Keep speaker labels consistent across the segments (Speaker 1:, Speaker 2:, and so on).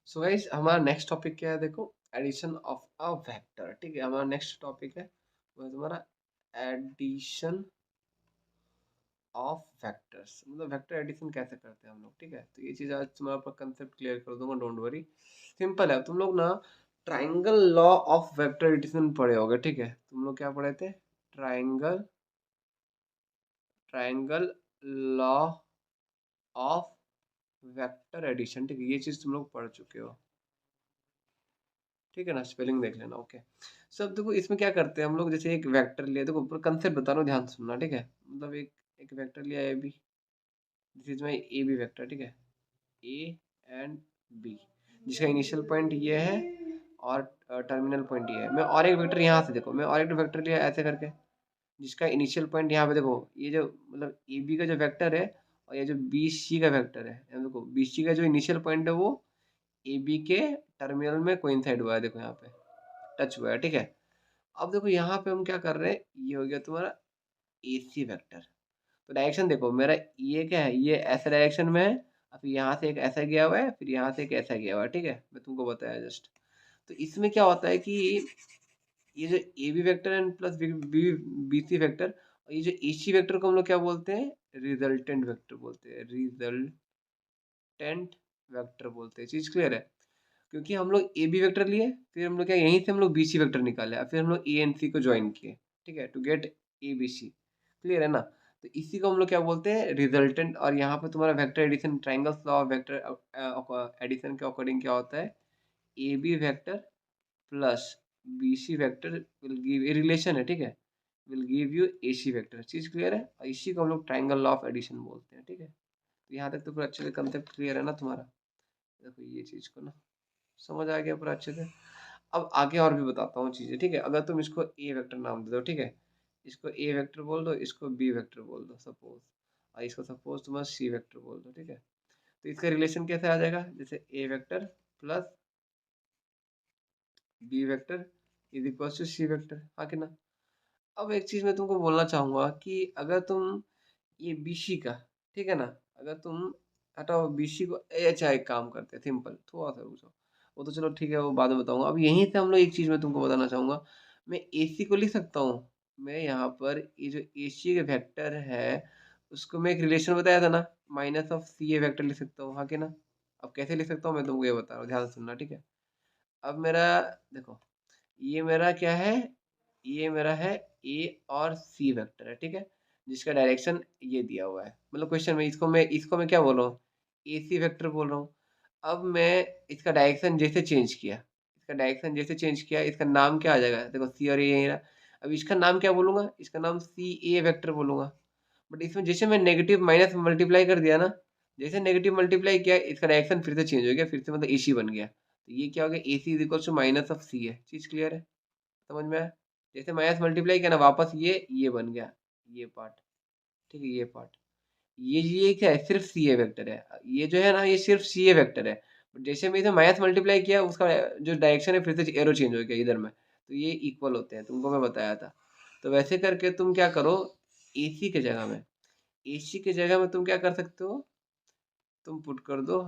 Speaker 1: So guys हमारा next topic क्या है, देखो, एडिशन ऑफ अ वेक्टर। ठीक है, हमारा नेक्स्ट टॉपिक है वो है तुम्हारा एडिशन ऑफ वेक्टर्स, मतलब वेक्टर एडिशन कैसे करते हैं हम लोग। ठीक है, तो ये चीज़ आज तुम्हारा पर कंसेप्ट क्लियर कर दूंगा, डोंट वरी। सिंपल है, तुम लोग ना triangle law of vector addition पढ़े होगे। ठीक है, तुम लोग क्या पढ़े थे? Triangle triangle law of vector addition. ठीक है, ये चीज़ तुम लोग पढ़ चुके हो। ठीक है ना, स्पेलिंग देख लेना। ओके, सब देखो इसमें क्या करते हैं हम लोग, जैसे एक वेक्टर लिया, देखो ऊपर कंसेप्ट बता रहा हूँ, ध्यान से सुनना। ठीक है, मतलब एक एक वेक्टर लिया A B, this is my A B vector. ठीक है, ए एंड बी, जिसका इनिशियल पॉइंट ये है और टर्मिनल पॉइंट ये है। मैं और एक वेक्टर यहाँ से, देखो मैं और एक वेक्टर लिया ऐसे करके, जिसका इनिशियल पॉइंट यहाँ पे देखो, ये जो मतलब ए बी का जो वेक्टर है और ये जो बी सी का वेक्टर है, यहाँ देखो बी सी का जो इनिशियल पॉइंट है वो ए बी के टर्मिनल में कोइंसाइड हुआ है, देखो यहाँ पे टच हुआ है। ठीक है, अब देखो यहाँ पे हम क्या कर रहे हैं, ये हो गया तुम्हारा ए सी वेक्टर। तो डायरेक्शन देखो मेरा, ये क्या है, ये ऐसे डायरेक्शन में है, और फिर यहाँ से एक ऐसा गया हुआ है, फिर यहाँ से एक ऐसा गया हुआ है। ठीक है, मैं तुमको बताया जस्ट। तो इसमें क्या होता है कि ये जो A B vector and plus B C vector, और ये जो ए सी वैक्टर को हम लोग क्या बोलते हैं? रिजल्टेंट वेक्टर बोलते हैं, रिजल्टेंट वेक्टर बोलते हैं। चीज क्लियर है? क्योंकि हम लोग ए बी वेक्टर लिए, फिर हम लोग क्या यहीं से हम लोग बी सी वेक्टर निकाले, और फिर हम लोग ए एंड सी को ज्वाइन किए। ठीक है, to get A B C. Clear है ना? तो इसी को हम लोग क्या बोलते हैं? रिजल्टेंट। और यहाँ पे तुम्हारा vector addition, triangles law of vector addition के अकॉर्डिंग क्या होता है? A B vector plus B C vector will give, ये रिलेशन है। ठीक है, will give you A C vector. चीज क्लियर है? और इसी को हम लोग ट्राइंगल लॉ ऑफ एडिशन बोलते हैं। ठीक है, तो यहाँ तक तो पूरा अच्छे से कंसेप्ट क्लियर है ना तुम्हारा? देखो ये चीज को ना समझ आ गया पूरा अच्छे से। अब आगे और भी बताता हूँ चीजें। ठीक है, अगर तुम इसको ए वेक्टर नाम दे दो, ठीक है, इसको ए वेक्टर बोल दो, इसको बी वेक्टर बोल दो सपोज, और इसको सपोज तुम सी वेक्टर बोल दो। ठीक है, तो इसका रिलेशन कैसे आ जाएगा? जैसे a vector plus B vector is equal to c vector, हाँ कि ना? अब एक चीज मैं तुमको बोलना चाहूंगा कि अगर तुम ये बीसी का, ठीक है ना, अगर तुम हटाओ बीसी को, अच्छा एक काम करते हैं सिंपल, थोड़ा सा रुको, वो तो चलो ठीक है, वो बाद में बताऊंगा। अब यहीं से हम लोग एक चीज मैं तुमको बताना चाहूंगा, मैं एसी को लिख सकता हूँ। मैं यहाँ पर ये जो एसी का वेक्टर है, उसको मैं एक रिलेशन बताया था ना, minus of C A vector लिख सकता हूँ, हाँ कि ना? अब कैसे लिख सकता हूँ मैं तुमको ये बता रहा हूँ, ध्यान से सुनना। ठीक है, अब मेरा देखो, ये मेरा क्या है? ये मेरा है ए और सी वेक्टर है। ठीक है, जिसका डायरेक्शन ये दिया हुआ है, मतलब क्वेश्चन में इसको मैं क्या बोल रहा हूँ? ए सी वेक्टर बोल रहा हूँ। अब मैं इसका डायरेक्शन जैसे चेंज किया, इसका नाम क्या आ जाएगा? देखो सी और ए यही रहा। अब इसका नाम क्या बोलूंगा? इसका नाम सी ए वेक्टर बोलूंगा। बट इसमें जैसे मैं नेगेटिव माइनस मल्टीप्लाई कर दिया ना, जैसे नेगेटिव मल्टीप्लाई किया, इसका डायरेक्शन फिर से चेंज हो गया, फिर से मतलब ए सी बन गया। तो ये क्या हो गया? A c is equal to minus of c है। चीज क्लियर है? समझ में आया? जैसे माइनस मल्टीप्लाई किया ना, वापस ये बन गया, ये पार्ट। ठीक है, ये पार्ट, ये क्या है? सिर्फ सी ए वेक्टर है। ये जो है ना, ये सिर्फ सी ए वेक्टर है। बट जैसे मैं इसे माइनस मल्टीप्लाई किया, उसका जो डायरेक्शन है फिर से एरो चेंज हो गया इधर में, तो ये इक्वल होते हैं, तुमको मैं बताया था। तो वैसे करके तुम क्या करो, एसी के जगह में, तुम क्या कर सकते हो? तुम पुट कर दो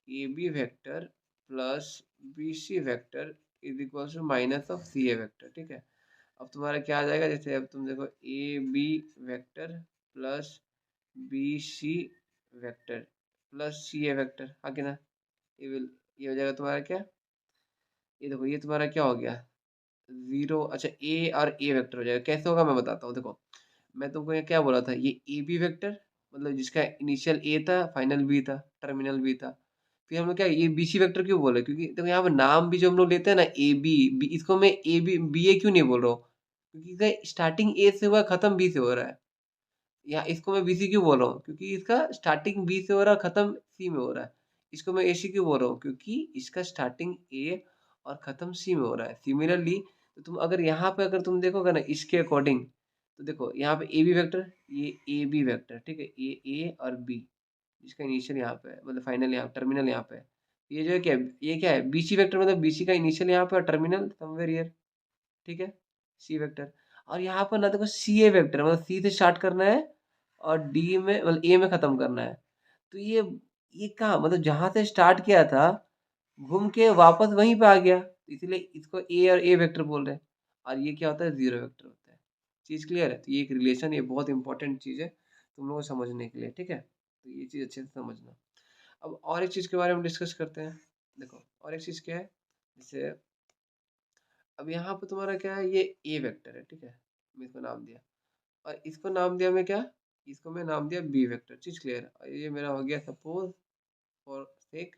Speaker 1: A B vector plus B C vector is equal to minus of C A vector. ठीक है, अब तुम्हारा क्या आ जाएगा? जैसे अब तुम देखो A B vector plus B C vector plus C A vector, हाँ कि ना? ये हो जाएगा तुम्हारा क्या? ये देखो, ये तुम्हारा क्या हो गया? जीरो। अच्छा, ए और ए वेक्टर हो जाएगा। कैसे होगा मैं बताता हूँ, देखो मैं तुमको ये क्या बोला था, ये ए बी वेक्टर, मतलब जिसका इनिशियल ए था, फाइनल बी था, टर्मिनल बी था। फिर हम लोग क्या ये बी सी वेक्टर क्यों बोले? क्योंकि देखो यहाँ पर नाम भी जो हम लोग लेते हैं ना, ए बी, इसको मैं ए बी बी ए क्यों नहीं बोल रहा हूँ? क्योंकि इसका स्टार्टिंग ए से हुआ है, खत्म बी से हो रहा है। या इसको मैं बी सी क्यों बोल रहा हूँ? क्योंकि इसका स्टार्टिंग बी से हो रहा है, खत्म सी में हो रहा है। इसको मैं ए सी क्यों बोल रहा हूँ? क्योंकि इसका स्टार्टिंग ए और खत्म सी में हो रहा है। सिमिलरली, तो तुम अगर यहाँ पे अगर तुम देखोगे ना इसके अकॉर्डिंग, तो देखो यहाँ पे ए बी वेक्टर, ये ए बी वेक्टर, ठीक है, ए और बी, जिसका इनिशियल यहाँ पे है, मतलब फाइनल यहाँ, टर्मिनल यहाँ पे है। ये जो है क्या, ये क्या है? बी सी वेक्टर, मतलब बी सी का इनिशियल यहाँ पे और टर्मिनल समवेयर हियर। ठीक है, सी वेक्टर। और यहाँ पर ना देखो सी ए वेक्टर, मतलब सी से स्टार्ट करना है और डी में, मतलब ए में खत्म करना है। तो ये कहाँ, मतलब जहां से स्टार्ट किया था, घूम के वापस वहीं पे आ गया, इसलिए इसको ए और ए वेक्टर बोल रहे हैं। और ये क्या होता है, जीरो वेक्टर होता है। चीज क्लियर है? तो ये एक रिलेशन, ये बहुत इंपॉर्टेंट चीज है तुम लोगों को समझने के लिए, ठीक है? तो ये चीज अच्छे से समझना। अब और एक चीज के बारे में डिस्कस करते हैं। देखो और एक चीज क्या है, जैसे अब यहाँ पे तुम्हारा क्या है, ये ए वेक्टर है, ठीक है? मैं इसको नाम दिया, और इसको नाम दिया मैं क्या, इसको मैं नाम दिया बी वेक्टर। चीज क्लियर है? और ये मेरा हो गया suppose for sake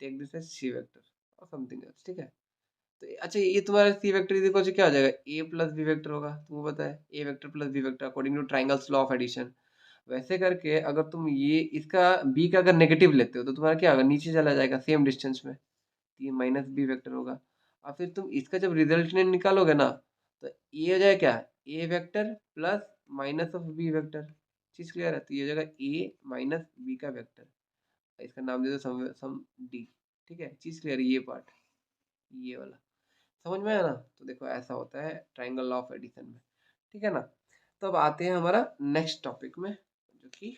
Speaker 1: take this as C vector और समथिंग एल्स, ठीक है? तो अच्छा, ये तुम्हारा C vector is equal to क्या हो जाएगा, ए प्लस बी वेक्टर होगा। तुमको पता है ए vector plus B vector according to triangles law of addition. वैसे करके अगर तुम ये इसका बी का अगर नेगेटिव लेते हो तो तुम्हारा क्या होगा, नीचे चला जाएगा सेम डिस्टेंस में, तो ये माइनस बी वेक्टर होगा। और फिर तुम इसका जब रिजल्ट निकालोगे ना, तो ये हो जाएगा क्या, a vector plus minus of b vector. चीज क्लियर है? तो ये हो जाएगा ए माइनस बी का वेक्टर, इसका नाम दे दो सम डी। ठीक है? चीज क्लियर है? ये पार्ट, ये वाला समझ में आया ना? तो देखो ऐसा होता है ट्राइंगल लॉ ऑफ एडिशन में, ठीक है ना? तो अब आते हैं हमारा नेक्स्ट टॉपिक में, जो कि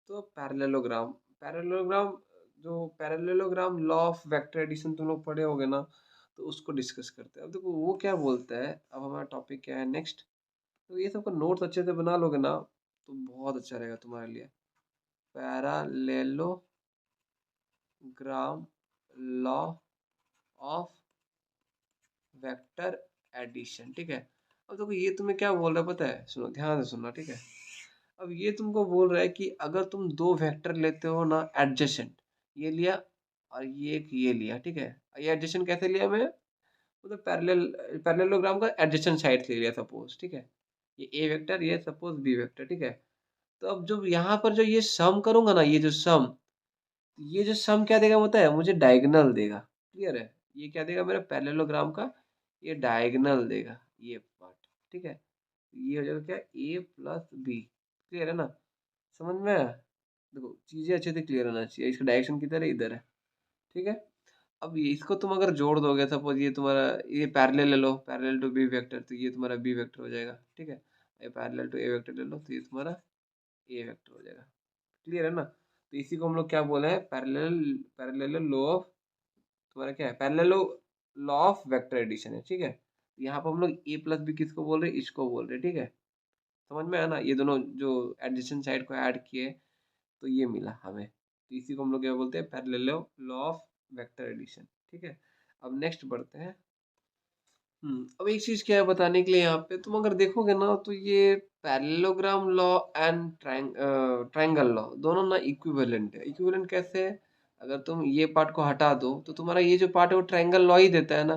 Speaker 1: तो पैरेललोग्राम। पैरेललोग्राम, जो parallelogram law of vector addition तुम लोग पढ़े होगे ना, तो उसको डिस्कस करते हैं। अब देखो वो क्या बोलता है, अब हमारा टॉपिक क्या है नेक्स्ट। तो ये सबका नोट्स अच्छे से बना लोगे ना, तो बहुत अच्छा रहेगा तुम्हारे लिए। Parallelogram law of vector addition, ठीक है? अब देखो ये तुम्हें क्या बोल रहा है पता है, सुनो ध्यान से सुनना, ठीक है? अब ये तुमको बोल रहा है कि अगर तुम दो वेक्टर लेते हो ना एडजेसेंट, ये लिया और ये एक ये लिया, ठीक है? ये एडजेसेंट कैसे लिया मैं, मतलब पैरेलल, पैरेललोग्राम का एडजेसेंट साइड ले लिया सपोज, ठीक है? ये ए वेक्टर, ये सपोज बी वेक्टर, ठीक है? तो अब जब यहाँ पर जो ये सम करूंगा ना, ये जो सम क्या देगा पता है, मुझे डायगोनल देगा। क्लियर है? ये क्या देगा मेरा पैरेललोग्राम का, ये डायगोनल देगा, ये पार्ट, ठीक है? ये हो जाएगा क्या, ए प्लस बी। क्लियर है ना? समझ में आया? देखो चीजें अच्छे से क्लियर होना चाहिए, इसका डायरेक्शन किधर है, इधर है, ठीक है? अब ये इसको तुम अगर जोड़ दोगे, सपोज ये तुम्हारा, ये पैरेलल ले लो, पैरेलल टू बी वेक्टर, तो ये तुम्हारा बी वेक्टर हो जाएगा, ठीक है? ये पैरेलल टू ए वेक्टर ले लो, तो ये तुम्हारा ए वेक्टर हो जाएगा। क्लियर है ना? तो इसी को हम लोग क्या बोले हैं, पैरेलल, पैरेलल लॉ ऑफ, तुम्हारा क्या है, parallel law of vector addition है, ठीक है? यहाँ पर हम लोग ए प्लस बी किसको बोल रहे हैं, इसको बोल रहे हैं, ठीक है? समझ में आया ना? ये दोनों जो एडिशन साइड को ऐड किए, तो ये मिला हमें, तो इसी को हम लोग क्या बोलते हैं, parallel law of vector addition, ठीक है? अब नेक्स्ट बढ़ते हैं। अब एक चीज क्या है बताने के लिए, यहाँ पे तुम अगर देखोगे ना, तो ये parallelogram law and triangle law दोनों ना इक्विवेलेंट है। इक्विवेलेंट कैसे है, अगर तुम ये पार्ट को हटा दो तो तुम्हारा ये जो पार्ट है वो ट्रायंगल लॉ ही देता है ना।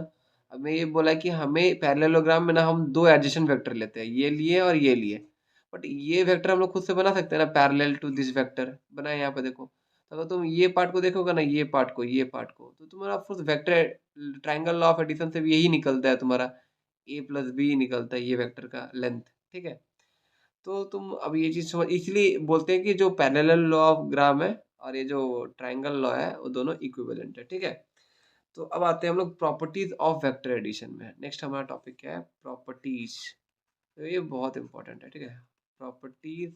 Speaker 1: अब मैं ये बोला कि हमें पैरेललोग्राम में ना हम दो एडजेसेंट वेक्टर लेते हैं, ये लिए और ये लिए, बट ये वेक्टर हम लोग खुद से बना सकते हैं ना, पैरेलल टू दिस वेक्टर बनाए। यहाँ पे देखो, तो अगर तुम ये पार्ट को देखोगे ना, ये पार्ट को तो तुम्हारा of course vector triangle law of addition से भी यही निकलता है तुम्हारा, ए प्लस बी निकलता है ये वेक्टर का लेंथ, ठीक है? तो तुम अब ये चीज समझ, इसलिए बोलते हैं कि जो पैरेलल लॉ ऑफ ग्राम है और ये जो ट्रायंगल लॉ है वो दोनों इक्विवेलेंट है, ठीक है? तो अब आते हैं हम लोग प्रॉपर्टीज ऑफ वेक्टर एडिशन में। नेक्स्ट हमारा टॉपिक क्या है, प्रॉपर्टीज। तो ये बहुत इंपॉर्टेंट है, ठीक है? प्रॉपर्टीज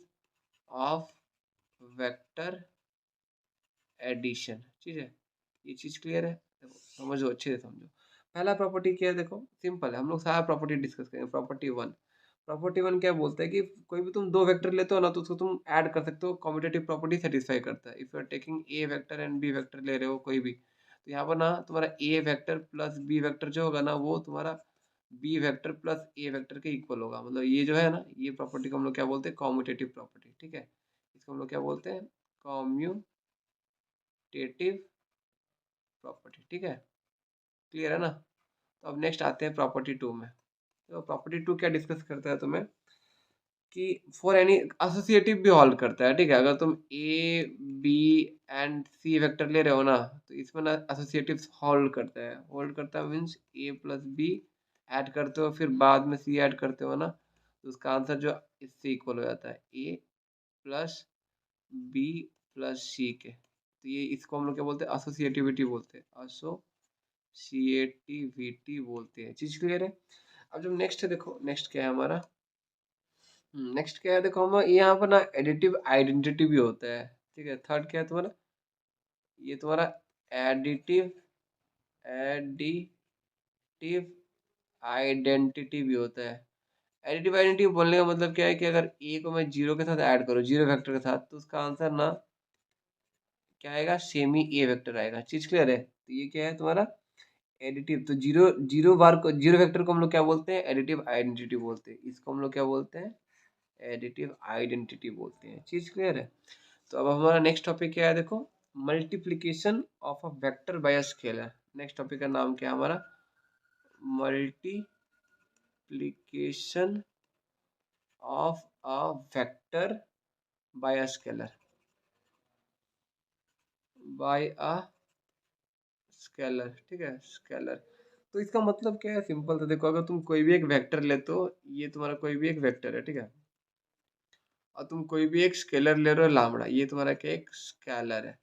Speaker 1: ऑफ वेक्टर एडिशन, ठीक है? ये चीज क्लियर है? देखो समझो, अच्छे से समझो। पहला प्रॉपर्टी क्या है, देखो सिंपल है, हम लोग सारा प्रॉपर्टी डिस्कस करेंगे। प्रॉपर्टी वन, प्रॉपर्टी वन क्या बोलता है कि कोई भी तुम दो वेक्टर लेते हो ना, तो उसको तुम ऐड कर सकते हो, कम्यूटेटिव प्रॉपर्टी सेटिस्फाई करता है। If you are taking A vector and B vector ले रहे हो कोई भी, तो यहाँ पर ना तुम्हारा ए वेक्टर प्लस बी वेक्टर जो होगा ना, वो तुम्हारा बी वेक्टर प्लस ए वेक्टर के इक्वल होगा। मतलब ये जो है ना, ये प्रॉपर्टी को हम लोग क्या बोलते हैं, कॉम्यूटेटिव प्रॉपर्टी, ठीक है? इसको हम लोग क्या बोलते हैं, कॉम्यूटेटिव प्रॉपर्टी, ठीक है? क्लियर है ना? तो अब नेक्स्ट आते हैं प्रॉपर्टी टू में। तो प्रॉपर्टी टू क्या डिस्कस करता है तुम्हें, कि फॉर एनी एसोसिएटिव भी होल्ड करता है, ठीक है? अगर तुम A B and C vector ले रहे हो ना, तो इसमें ना एसोसिएटिव होल्ड करता है। होल्ड करता है मीन्स ए प्लस बी ऐड करते हो, फिर बाद में सी ऐड करते हो ना, तो उसका आंसर जो इससे इक्वल हो जाता है, ए प्लस बी प्लस सी के। तो ये इसको हम लोग क्या बोलते हैं, एसोसिएटिविटी बोलते हैं, एसोसिएटिविटी बोलते हैं। चीज क्लियर है? अब जब नेक्स्ट है, देखो नेक्स्ट क्या है हमारा, नेक्स्ट क्या है, देखो हम यहाँ पर ना एडिटिव आइडेंटिटी भी होता है, ठीक है? थर्ड क्या है तुम्हारा, ये तुम्हारा एडिटिव एडिटिव आइडेंटिटी भी होता है। एडिटिव आइडेंटिटी बोलने का मतलब क्या है कि अगर ए को मैं जीरो के साथ ऐड करूँ, जीरो वेक्टर के साथ, तो उसका आंसर ना क्या आएगा, सेमी ए वेक्टर आएगा। चीज क्लियर है? तो ये क्या है तुम्हारा एडिटिव। तो जीरो जीरो बार को, जीरो वेक्टर को हम लोग क्या बोलते हैं, एडिटिव आइडेंटिटी बोलते हैं। इसको हम लोग क्या बोलते हैं, एडिटिव आइडेंटिटी बोलते हैं। चीज क्लियर है? तो अब हमारा नेक्स्ट टॉपिक क्या है, देखो, multiplication of a vector by a scalar. Next topic का नाम क्या है हमारा, multiplication of a vector by a scalar, by a scalar. ठीक है, स्केलर। तो इसका मतलब क्या है, सिंपल। तो देखो, अगर तुम कोई भी एक वेक्टर लेते हो, ये तुम्हारा कोई भी एक वेक्टर है, ठीक है, और तुम कोई भी एक स्केलर ले रहे हो लैम्बडा, ये तुम्हारा क्या एक स्केलर है।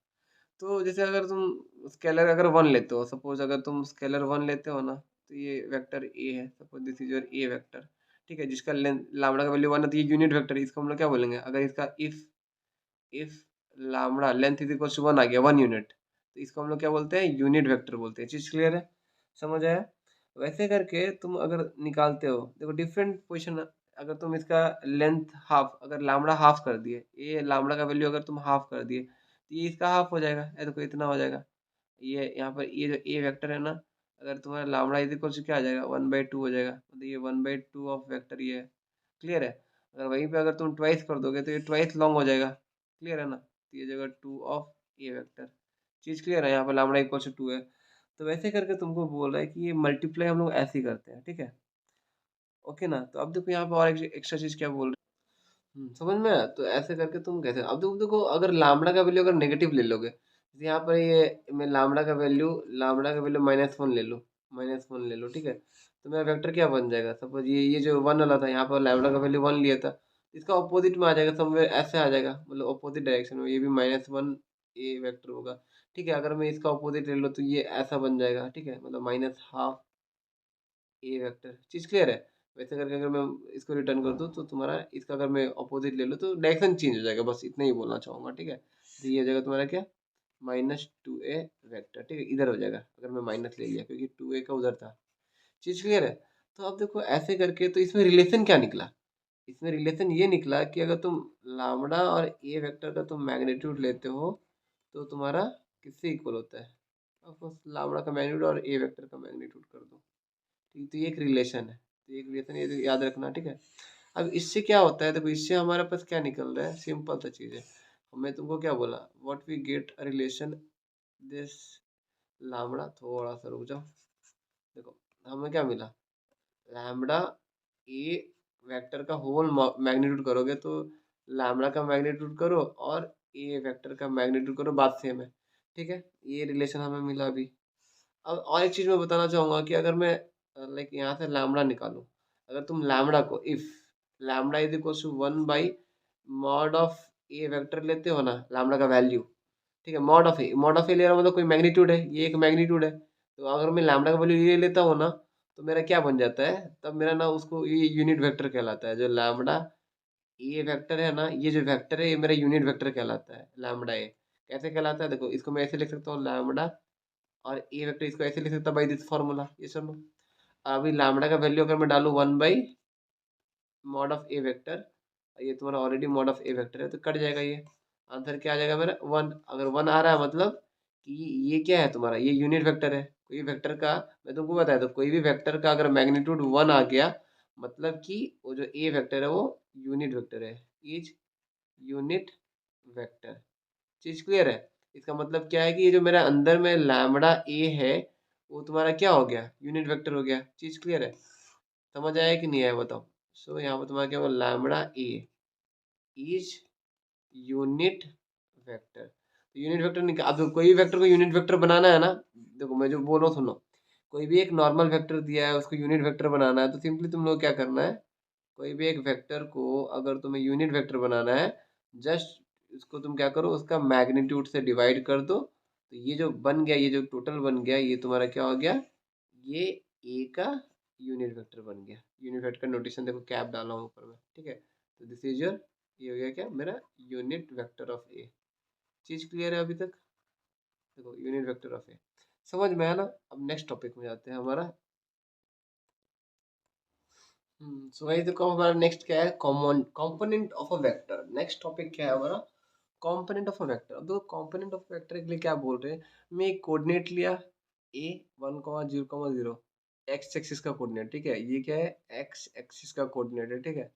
Speaker 1: तो जैसे अगर तुम स्केलर अगर वन लेते हो, सपोज अगर तुम स्केलर वन लेते हो ना, तो ये वेक्टर ए है, suppose this is your A vector, ठीक है, जिसका लेंथ लैम्बडा का वैल्यू वन है, तो ये यूनिट वेक्टर है। इसको हम लोग क्या बोलेंगे, अगर इसका if lambda length is equal to one आ गया, वन यूनिट, तो इसको हम लोग क्या बोलते हैं, यूनिट वेक्टर बोलते हैं। चीज क्लियर है? समझ आया? वैसे करके तुम अगर निकालते हो, देखो डिफरेंट पोजिशन, अगर तुम इसका लेंथ हाफ, अगर लैम्बडा हाफ कर दिए, ये लैम्बडा का वैल्यू अगर तुम हाफ कर दिए, तो ये इसका हाफ हो जाएगा। ये देखो इतना हो जाएगा। ये यहाँ पर ये जो ए वेक्टर है ना, अगर तुम्हारा लैम्बडा इज इक्वल टू क्या आ जाएगा, वन बाई टू हो जाएगा। मतलब ये one by two of vector ये है। क्लियर है? अगर वहीं पे अगर तुम ट्वाइस कर दोगे, तो ये ट्वाइस लॉन्ग हो जाएगा। क्लियर है ना? तो ये जगह टू ऑफ ए वेक्टर। चीज क्लियर है? यहाँ पर लैम्बडा इक्वल टू टू है। तो वैसे करके तुमको बोल रहा है कि ये मल्टीप्लाई हम लोग ऐसे ही करते हैं। ठीक है, ओके ना? तो अब देखो यहाँ पर और एक्स्ट्रा चीज क्या बोल रहे हैं, समझ में आया? तो ऐसे करके तुम कैसे, अब देखो अगर लैम्बडा का वैल्यू अगर नेगेटिव ले लोगे, जैसे यहाँ पर ये मैं लैम्बडा का वैल्यू -1 ले लो, -1 ले लो, ठीक है, तो मेरा वेक्टर क्या बन जाएगा, सपोज ये जो वन वाला था, यहाँ पर लैम्बडा का वैल्यू वन लिया था, इसका अपोजिट में आ जाएगा, समवेयर ऐसे आ जाएगा, मतलब अपोजिट डायरेक्शन में, ये भी -1 ए वेक्टर होगा। ठीक है, अगर मैं इसका अपोजिट ले लो, तो ये ऐसा बन जाएगा। ठीक है, मतलब -12 ए वेक्टर। चीज क्लियर है? वैसे करके अगर मैं इसको रिटर्न कर दूँ, तो तुम्हारा इसका अगर मैं अपोजिट ले लूँ, तो डायरेक्शन चेंज हो जाएगा। बस इतना ही बोलना चाहूंगा। ठीक है, तो ये हो जाएगा तुम्हारा क्या, -2a वेक्टर। ठीक है, इधर हो जाएगा अगर मैं माइनस ले लिया, क्योंकि 2a का उधर था। चीज क्लियर है? तो अब देखो ऐसे करके, तो इसमें रिलेशन क्या निकला, इसमें रिलेशन ये निकला कि अगर तुम लामड़ा और ए वेक्टर का तुम मैग्नीट्यूड लेते हो, तो तुम्हारा किससे इक्वल होता है, ऑफकोर्स लामड़ा का मैग्नीट्यूड और ए वेक्टर का मैग्नीट्यूड कर दो। ठीक, तो ये एक रिलेशन है, तो एक रिलेशन ये तो याद रखना। ठीक है, अब इससे क्या होता है, देखो इससे हमारे पास क्या निकल रहा है, सिंपल सा चीज़ है। मैं तुमको क्या बोला, what we get a relation this lambda, थोड़ा सा रुक जाओ। देखो हमें क्या मिला, लैम्बडा ए वेक्टर का होल मैग्नीट्यूड करोगे, तो लैम्बडा का मैग्नीट्यूड करो और ए वेक्टर का मैग्नीट्यूड करो, बात सेम है। ठीक है, ये रिलेशन हमें मिला अभी। अब और एक चीज़ मैं बताना चाहूँगा कि अगर मैं लाइक यहाँ से लैम्बडा निकालूँ, अगर तुम लैम्बडा को if lambda is equal to one by mod of A vector लेते हो ना, लैम्बडा का वैल्यू, ठीक है, मॉड ऑफ ए ले रहा हूँ, मतलब कोई मैग्नीट्यूड है, ये एक मैग्नीट्यूड है, तो अगर मैं लैम्बडा का वैल्यू ये लेता हूँ ना, तो मेरा क्या बन जाता है, तब मेरा ना उसको ये यूनिट वेक्टर कहलाता है। जो लैम्बडा ए वेक्टर है ना, ये जो वेक्टर है, ये मेरा यूनिट वेक्टर कहलाता है, लैम्बडा ए। कैसे कहलाता है, देखो इसको मैं ऐसे लिख सकता हूँ, लैम्बडा और ए वेक्टर, इसको ऐसे लिख सकता बाई दिस फॉर्मूला, ये सुनो। अभी लैम्बडा का वैल्यू अगर मैं डालूँ one by mod of A vector, ये तुम्हारा already mod of A vector है, तो कट जाएगा ये, आंसर क्या आ जाएगा मेरा वन। अगर वन आ रहा है मतलब कि ये क्या है तुम्हारा, ये यूनिट वेक्टर है। कोई वेक्टर का, मैं तुमको बताया, तो कोई भी वेक्टर का अगर मैग्नीट्यूड वन आ गया, मतलब कि वो जो ए वेक्टर है वो यूनिट वेक्टर है, इज यूनिट वेक्टर। चीज क्लियर है? इसका मतलब क्या है कि ये जो मेरा अंदर में लैम्बडा ए है, वो तुम्हारा क्या हो गया, यूनिट वेक्टर हो गया। चीज क्लियर है? समझ आया कि नहीं आया बताओ? सो यहाँ पर तुम्हारा क्या होगा, lambda A is unit vector. तो यूनिट वेक्टर निकाल, अब कोई भी वेक्टर को यूनिट वेक्टर बनाना है ना, देखो मैं जो बोल रहा हूँ सुनो, कोई भी एक नॉर्मल वेक्टर दिया है, उसको यूनिट वेक्टर बनाना है, तो सिंपली तुम लोग क्या करना है, कोई भी एक वेक्टर को अगर तुम्हें यूनिट वेक्टर बनाना है, जस्ट इसको तुम क्या करो, उसका मैग्नीट्यूड से डिवाइड कर दो, तो ये जो बन गया, ये जो टोटल बन गया, ये तुम्हारा क्या हो गया, ये ए का यूनिट वेक्टर बन गया। यूनिट वेक्टर का नोटेशन देखो, कैप डाला हूँ ऊपर में, ठीक है, तो दिस इज योर, ये हो गया क्या मेरा यूनिट वेक्टर ऑफ ए। चीज क्लियर है अभी तक? देखो यूनिट वेक्टर ऑफ ए, समझ में आया ना। अब नेक्स्ट टॉपिक में जाते हैं हमारा। सो भाई देखो हमारा नेक्स्ट क्या है, common component of a vector. Next topic क्या है हमारा, कंपोनेंट ऑफ अ वेक्टर। अब देखो कंपोनेंट ऑफ वेक्टर के लिए क्या बोल रहे हैं, मैं एक कोऑर्डिनेट लिया ए 1,0,0 एक्स एक्सिस का कोऑर्डिनेट, ठीक है, ये क्या है एक्स एक्सिस का कोऑर्डिनेट है, ठीक है,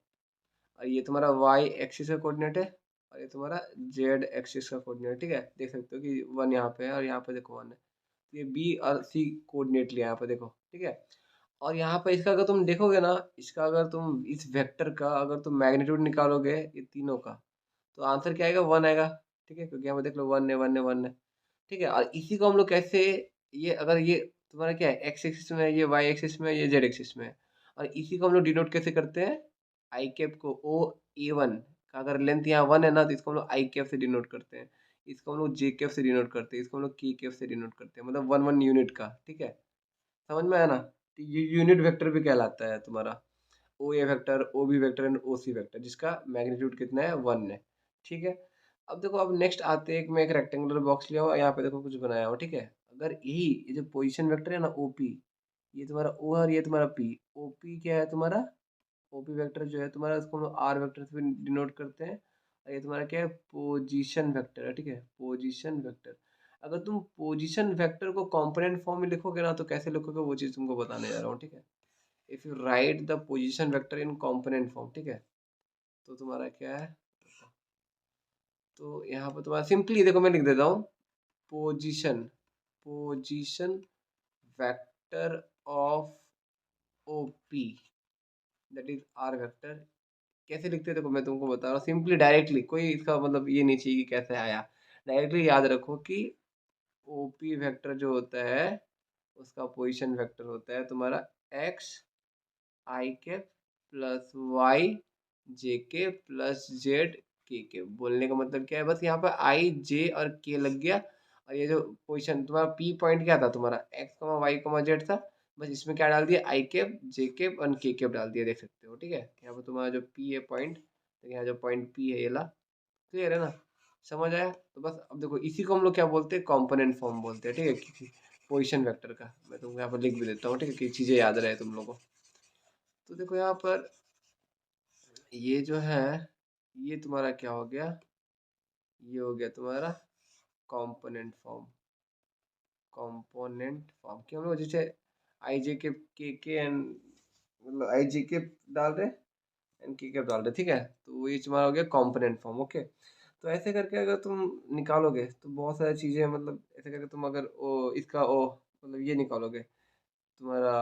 Speaker 1: और ये तुम्हारा वाई एक्सिस का कोऑर्डिनेट है, और ये तुम्हारा जेड एक्सिस का कोऑर्डिनेट, ठीक है। देख सकते हो कि वन यहाँ पे है और यहाँ पे देखो वन है, तो ये बी और सी कोऑर्डिनेट लिया यहाँ पे देखो, ठीक है। और यहाँ पर इसका अगर तुम देखोगे ना, इसका अगर तुम इस वेक्टर का अगर तुम मैग्नीट्यूड निकालोगे ये तीनों का, तो आंसर क्या आएगा, वन आएगा, ठीक है, क्योंकि यहाँ पे देख लो वन है वन है वन है, ठीक है। और इसी को हम लोग कैसे, ये अगर ये तुम्हारा क्या है एक्स एक्सिस में है, ये वाई एक्सिस में है, ये जेड एक्सिस में है, और इसी को हम लोग डिनोट कैसे करते हैं, आई कैप को ओ ए वन का अगर लेंथ यहाँ वन है ना, तो इसको हम लोग आई कैप से डिनोट करते हैं, इसको हम लोग जे कैप से डिनोट करते हैं, इसको हम लोग के कैप से डिनोट करते हैं, मतलब वन वन यूनिट का, ठीक है। समझ में आया ना, तो ये यूनिट वेक्टर भी कहलाता है तुम्हारा, o a vector, o b vector and o c vector, जिसका मैग्नीट्यूड कितना है, वन है, ठीक है। अब देखो अब नेक्स्ट आते हैं, मैं एक रेक्टेंगुलर बॉक्स लिया हुआ, यहाँ पे देखो कुछ बनाया हुआ, ठीक है। अगर यही ये जो पोजीशन वेक्टर है ना ओ पी, ये तुम्हारा ओ है और ये तुम्हारा पी, ओ पी क्या है तुम्हारा, ओपी वेक्टर जो है तुम्हारा, इसको हम लोग आर वेक्टर से भी डिनोट करते हैं, और ये तुम्हारा क्या है पोजीशन वेक्टर है, ठीक है, पोजीशन वेक्टर। अगर तुम पोजीशन वेक्टर को कंपोनेंट फॉर्म में लिखोगे ना, तो कैसे लिखोगे वो चीज़ तुमको बताने जा रहा हूँ, ठीक है। If you right the position vector in component form, ठीक है, तो तुम्हारा क्या है, तो यहाँ पर तुम्हारा सिंपली देखो मैं लिख देता हूँ, position position vector of OP that is R vector. कैसे लिखते हैं देखो मैं तुमको बता रहा हूँ सिंपली डायरेक्टली, कोई इसका मतलब ये नहीं चाहिए कि कैसे आया, डायरेक्टली याद रखो कि ओपी वेक्टर जो होता है उसका पोजीशन वेक्टर होता है तुम्हारा एक्स आई के प्लस वाई जे के प्लस जेड के। बोलने का मतलब क्या है, बस यहाँ पर आई जे और के लग गया, और ये जो पोजीशन तुम्हारा पी पॉइंट क्या था तुम्हारा एक्स कमा वाई कमा जेड था, बस इसमें क्या डाल दिया आई केप जे केप और के केप डाल दिया, देख सकते हो, ठीक है। यहाँ पर तुम्हारा जो पी है पॉइंट, तो यहाँ जो पॉइंट पी है ये ला, क्लियर है ना, समझ आया। तो बस अब देखो इसी को हम लोग क्या बोलते हैं, कॉम्पोनेंट फॉर्म बोलते हैं, ठीक है, किसी पोजिशन वेक्टर का। मैं तुमको यहाँ पर लिख भी देता हूँ, ठीक है, कि चीज़ें याद रहे तुम लोगों को। तो देखो यहाँ पर ये जो है, ये तुम्हारा क्या हो गया, ये हो गया तुम्हारा कंपोनेंट फॉर्म, कंपोनेंट फॉर्म क्यों हम लोग जैसे आई जे के एंड मतलब आई जे के डाल रहे एंड के डाल रहे, ठीक है, तो ये तुम्हारा हो गया कंपोनेंट फॉर्म, ओके। तो ऐसे करके अगर तुम निकालोगे तो बहुत सारी चीज़ें, मतलब ऐसे करके तुम अगर ओ इसका ओ मतलब ये निकालोगे तुम्हारा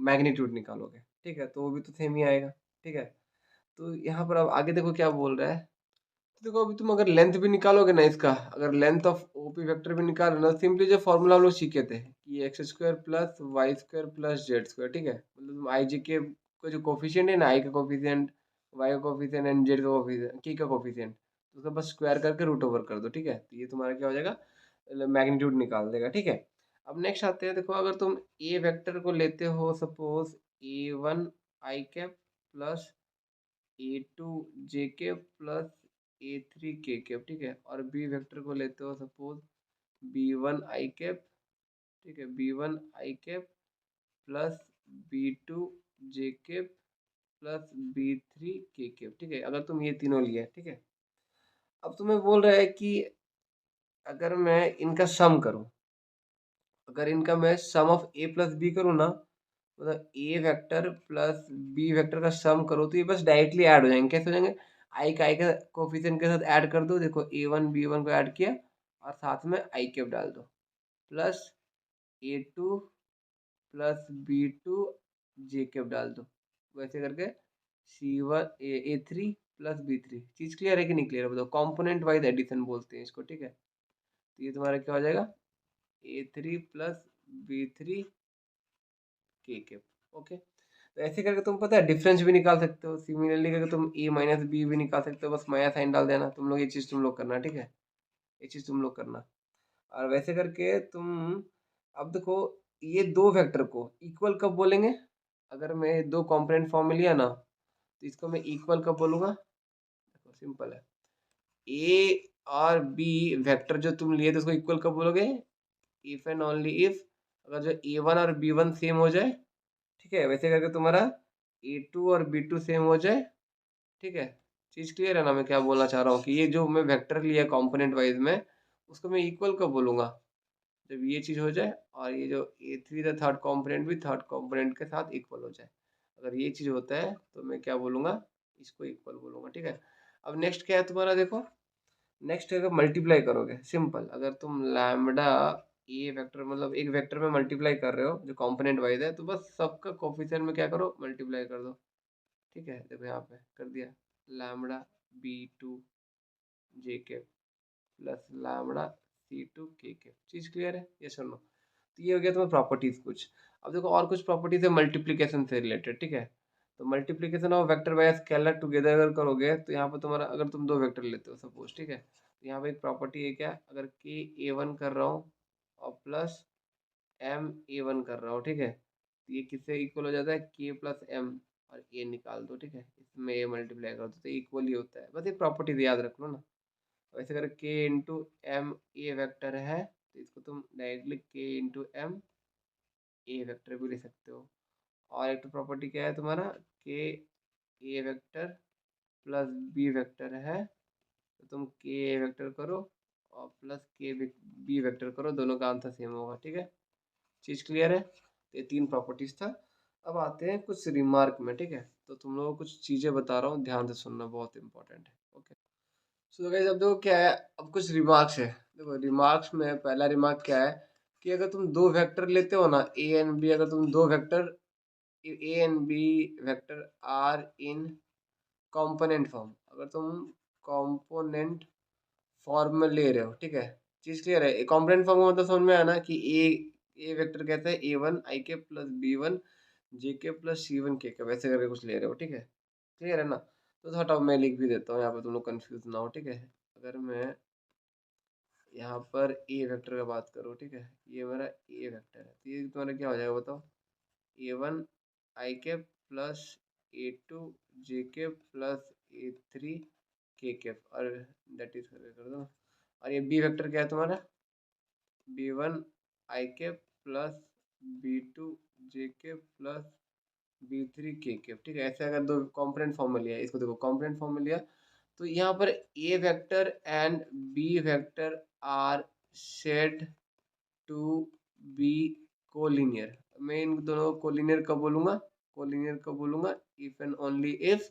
Speaker 1: मैग्नीट्यूड निकालोगे, ठीक है, तो वो भी तो सेम ही आएगा, ठीक है। तो यहाँ पर अब आगे देखो क्या बोल रहा है, तो देखो अभी तुम अगर लेंथ भी निकालोगे ना इसका, अगर लेंथ ऑफ ओपी वेक्टर भी निकालो ना, सिंपली जो फॉर्मूला हम लोग सीखे थे कि X square plus Y square plus Z square, ठीक है, मतलब तुम आई जी के का जो कोफिशिएंट है ना, आई का कोफिशिएंट, वाई का कोफिशिएंट एंड जेड का कोफिशिएंट, की का कोफिशिएंट, तो उसका बस स्क्वायर करके रूट ओवर कर दो, ठीक है, तो ये तुम्हारा क्या हो जाएगा, मैग्नीट्यूड निकाल देगा, ठीक है। अब नेक्स्ट आते हैं, देखो अगर तुम ए वेक्टर को लेते हो suppose a one i cap plus A two j k plus a three k cap, ठीक है, और बी वेक्टर को लेते हो suppose b one i cap, ठीक है, b one i cap plus B two J cap plus B three k cap, ठीक है, अगर तुम ये तीनों लिए, ठीक है। अब तुम्हें बोल रहा है कि अगर मैं इनका सम करूं, अगर इनका मैं सम ऑफ ए प्लस बी करूँ ना, मतलब ए वेक्टर प्लस बी वेक्टर का सम करो, तो ये बस डायरेक्टली ऐड हो जाएंगे, कैसे हो जाएंगे, आई का कोफिशिएंट के साथ ऐड कर दो, देखो ए वन बी वन को ऐड किया और साथ में आई कैप डाल दो, प्लस ए टू प्लस बी टू जे कैप डाल दो, वैसे करके C one A three plus B three. चीज़ क्लियर है कि नहीं क्लियर है बताओ, कॉम्पोनेंट वाइज एडिशन बोलते हैं इसको, ठीक है। तो ये तुम्हारा क्या हो जाएगा, ए three plus B three k cap, okay. तो ऐसे करके तुम पता है डिफरेंस भी निकाल सकते हो, सिमिलरली करके तुम ए माइनस बी भी निकाल सकते हो, बस माया साइन डाल देना तुम लोग, ये चीज़ तुम लोग करना, ठीक है, ये चीज़ तुम लोग करना। और वैसे करके तुम अब देखो ये दो वेक्टर को इक्वल कब बोलेंगे, अगर मैं दो कॉम्पोनेंट फॉर्म में लिया ना, तो इसको मैं इक्वल कब बोलूँगा, देखो सिंपल है, ए और बी वेक्टर जो तुम लिए थे उसको इक्वल कब बोलोगे, इफ एंड ओनली इफ अगर जो A1 और B1 सेम हो जाए, ठीक है, वैसे करके तुम्हारा A2 और B2 सेम हो जाए, ठीक है। चीज क्लियर है ना मैं क्या बोलना चाह रहा हूँ, कि ये जो मैं वेक्टर लिया कंपोनेंट वाइज में, उसको मैं इक्वल कब बोलूंगा, जब ये चीज हो जाए और ये जो A3 था थर्ड कंपोनेंट भी थर्ड कंपोनेंट के साथ इक्वल हो जाए। अगर ये चीज होता है तो मैं क्या बोलूंगा, इसको इक्वल बोलूंगा, ठीक है। अब नेक्स्ट क्या है तुम्हारा, देखो नेक्स्ट है मल्टीप्लाई करोगे, सिंपल। अगर तुम लैम्बडा ए वेक्टर मतलब एक वेक्टर में मल्टीप्लाई कर रहे हो जो कंपोनेंट वाइज है, तो बस सबका कोफिशिएंट में क्या करो, मल्टीप्लाई कर दो, ठीक है। देखो यहाँ पे कर दिया, लैम्बडा B2 जे के प्लस लैम्बडा C2 के। चीज क्लियर है, ये सुनो। तो ये हो गया तुम्हें प्रॉपर्टीज कुछ। अब देखो और कुछ प्रॉपर्टीज है मल्टीप्लिकेशन से रिलेटेड, ठीक है। तो multiplication of vector by scalar together अगर करोगे, तो यहाँ पे तुम्हारा अगर तुम दो वेक्टर लेते हो सपोज, ठीक है, तो यहाँ पे एक प्रॉपर्टी है क्या, अगर के A1 कर रहा हूँ और प्लस एम A1 कर रहा हूँ, ठीक है, तो ये किससे इक्वल हो जाता है, के प्लस एम, और ए निकाल दो, ठीक है, इसमें ए मल्टीप्लाई कर दो तो इक्वल ही होता है। बस ये प्रॉपर्टीज याद रख लो ना। वैसे अगर के इंटू एम ए वेक्टर है, तो इसको तुम डायरेक्टली के इंटू एम ए वेक्टर भी ले सकते हो। और एक तो प्रॉपर्टी क्या है तुम्हारा, के ए वेक्टर प्लस बी वेक्टर है, तो तुम के ए वेक्टर करो और प्लस के बी वेक्टर करो, दोनों का आंसर सेम होगा, ठीक है। चीज़ क्लियर है, तो ये तीन प्रॉपर्टीज था। अब आते हैं कुछ रिमार्क में, ठीक है। तो तुम लोगों को कुछ चीज़ें बता रहा हूँ, ध्यान से सुनना, बहुत इंपॉर्टेंट है, ओके। सो गाइस अब देखो क्या है, अब कुछ रिमार्क्स है। देखो रिमार्क्स में पहला रिमार्क क्या है, कि अगर तुम दो वेक्टर लेते हो ना ए एंड बी, अगर तुम दो vector A and B vector are in component form, अगर तुम कंपोनेंट फॉर्म में ले रहे हो, ठीक है। चीज क्लियर है, कंपोनेंट फॉर्म का मतलब समझ में आया ना, कि ए वेक्टर कहते हैं A1 आई के प्लस B1 जे के प्लस C1 के वैसे करके कुछ ले रहे हो, ठीक है। क्लियर है ना, तो हटाओ मैं लिख भी देता हूँ यहाँ पे, तुम लोग कंफ्यूज ना हो, ठीक है। अगर मैं यहाँ पर ए वेक्टर का बात करूँ, ठीक है, ये मेरा ए वेक्टर है, तो ये तुम्हारा क्या हो जाएगा बताओ, A1 आई के प्लस A2 जे के प्लस A3 के, और दैट इज कर दो। और ये बी वेक्टर क्या है तुम्हारा, B1 आई के प्लस B2 जे के प्लस B3 के, ठीक है। ऐसे अगर दो कॉम्पोनेंट फॉर्म में लिया, इसको देखो कॉम्पोनेंट फॉर्म में लिया, तो यहाँ पर A vector and B vector are said to be collinear. मैं इन दोनों को कोलिनियर कब बोलूंगा, कोलिनियर कब बोलूंगा, इफ एंड ओनली इफ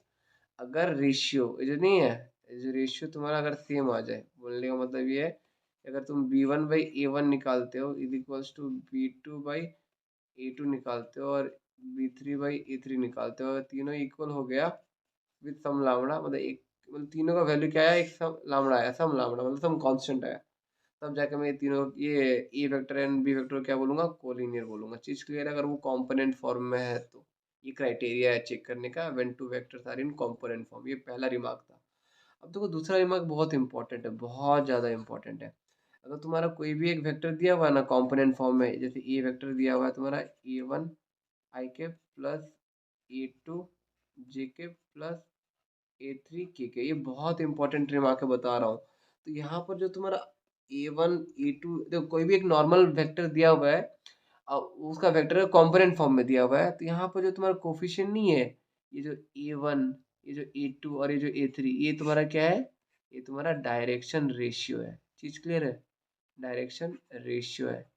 Speaker 1: अगर रेशियो जो नहीं है, जो रेशियो तुम्हारा अगर सेम आ जाए, बोलने का मतलब ये है कि अगर तुम B1 बाई A1 निकालते हो is equals to B2 by A2 निकालते हो, और B3 बाई A3 निकालते हो, अगर तीनों इक्वल हो गया विद सम लामड़ा, मतलब एक मतलब तीनों का वैल्यू क्या आया, एक सम लामड़ा आया, सम लामड़ा मतलब सम कांस्टेंट आया, तब जाके मैं ये तीनों ये ए वेक्टर एंड बी वेक्टर क्या बोलूंगा, कोलिनियर बोलूंगा। चीज क्लियर है, अगर वो कंपोनेंट फॉर्म में है तो। ये क्राइटेरिया है चेक करने का, when two vectors are in component form. ये पहला रिमार्क था। अब देखो दूसरा रिमार्क बहुत इंपॉर्टेंट है, बहुत ज़्यादा इंपॉर्टेंट है। अगर तुम्हारा कोई भी एक वेक्टर दिया हुआ है ना कंपोनेंट फॉर्म में, जैसे ए वेक्टर दिया हुआ है तुम्हारा A1 आई के प्लस A2 जे के प्लस A3 के, ये बहुत इंपॉर्टेंट रिमार्क है, बता रहा हूँ। तो यहाँ पर जो तुम्हारा A1 A2 देखो कोई भी एक नॉर्मल वेक्टर दिया हुआ है, उसका वेक्टर कंपोनेंट फॉर्म में दिया हुआ है, तो यहाँ पर जो तुम्हारा कोफिशिएंट नहीं है, ये जो A1 ये जो A2 और ये जो A3, ये तुम्हारा क्या है, ये तुम्हारा डायरेक्शन रेशियो है। चीज क्लियर है, डायरेक्शन रेशियो है,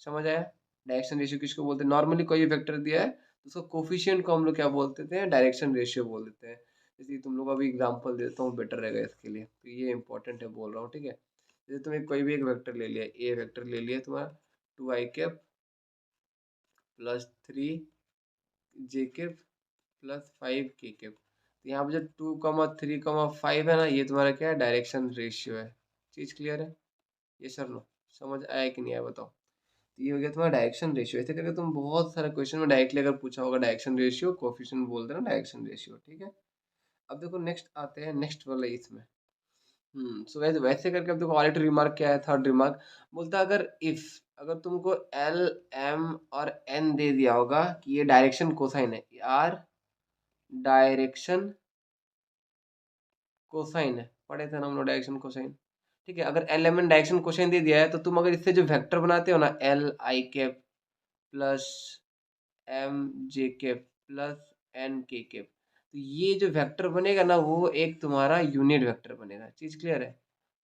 Speaker 1: समझ आया। डायरेक्शन रेशियो किसको बोलते हैं, नॉर्मली कोई वेक्टर दिया है तो उसका कोफिशिएंट को हम लोग क्या बोल देते हैं, डायरेक्शन रेशियो बोल देते हैं। जैसे तुम लोग अभी एग्जांपल देता हूँ, बेटर रहेगा इसके लिए, तो ये इंपॉर्टेंट है बोल रहा हूँ, ठीक है। जैसे तुम्हें कोई भी एक वेक्टर ले लिया, ए वेक्टर ले लिया तुम्हारा 2 आई कैप प्लस 3 जे कैप प्लस 5 के कैप, तो यहाँ पे जो 2, 3, 5 है ना, ये तुम्हारा क्या है, डायरेक्शन रेशियो है। चीज क्लियर है, ये सर लो, समझ आया कि नहीं आया बताओ। तो ये हो गया तुम्हारा डायरेक्शन रेशियो। ऐसे करके तुम बहुत सारे क्वेश्चन में डायरेक्टली अगर पूछा होगा डायरेक्शन रेशियो, कोफिशिएंट बोल देना डायरेक्शन रेशियो, ठीक है। अब देखो नेक्स्ट आते हैं, नेक्स्ट वाला इसमें सो वैसे वैसे करके अब देखो और एक रिमार्क क्या है, थर्ड रिमार्क बोलता है, अगर इफ अगर तुमको एल एम और एन दे दिया होगा कि ये डायरेक्शन कोसाइन है, यार डायरेक्शन कोसाइन है, पढ़े थे ना हम लोग डायरेक्शन कोसाइन, ठीक है। अगर एलिमेंट डायरेक्शन क्वेश्चन दे दिया है तो तुम अगर इससे जो वेक्टर बनाते हो ना, L I cap plus M J cap plus N K cap, तो ये जो वेक्टर बनेगा ना वो एक तुम्हारा यूनिट वेक्टर बनेगा। चीज क्लियर है?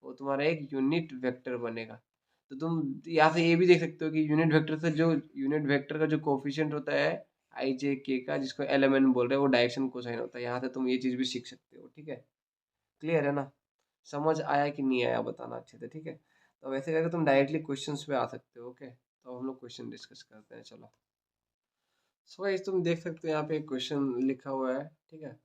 Speaker 1: वो तुम्हारा एक यूनिट वेक्टर बनेगा। तो तुम यहाँ से ये भी देख सकते हो कि यूनिट वेक्टर से जो यूनिट वेक्टर का जो कोफिशिएंट होता है आई जे के का, जिसको एलिमेंट बोल रहे हैं, वो डायरेक्शन कोसाइन होता है। यहाँ से तुम ये चीज भी सीख सकते हो। ठीक है? क्लियर है ना? समझ आया कि नहीं आया बताना अच्छे से। ठीक है? तो वैसे करके तुम डायरेक्टली क्वेश्चंस पे आ सकते हो। ओके, तो हम लोग क्वेश्चन डिस्कस करते हैं। चलो, सो गाइस तुम देख सकते हो यहाँ पे एक क्वेश्चन लिखा हुआ है। ठीक है?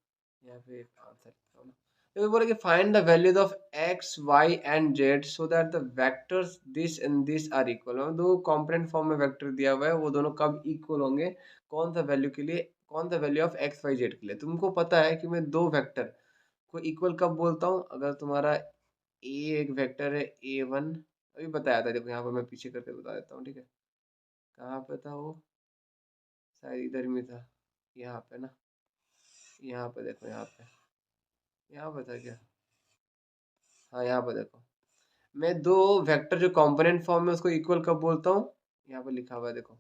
Speaker 1: यहाँ पे एक आंसर लिखा हुआ है। तो बोले कि find the values of X Y and Z so that the vectors this and this are equal. दो कॉम्पोनेंट फॉर्म में वेक्टर दिया हुआ है, वो दोनों कब इक्वल होंगे, कौन सा वैल्यू के लिए, कौन सा value of X Y Z के लिए। तुमको पता है कि मैं दो वेक्टर को इक्वल कब बोलता हूँ, अगर तुम्हारा ए एक वेक्टर है ए वन, अभी बताया था। देखो यहाँ पर मैं पीछे करके बता देता हूँ। ठीक है? कहाँ पे था वो, शायद इधर में था, यहाँ पे ना, यहाँ पे देखो, यहाँ पे था क्या, हाँ यहाँ पे देखो। मैं दो वेक्टर जो कंपोनेंट फॉर्म में उसको इक्वल कब बोलता हूँ, यहाँ पे लिखा हुआ है देखो,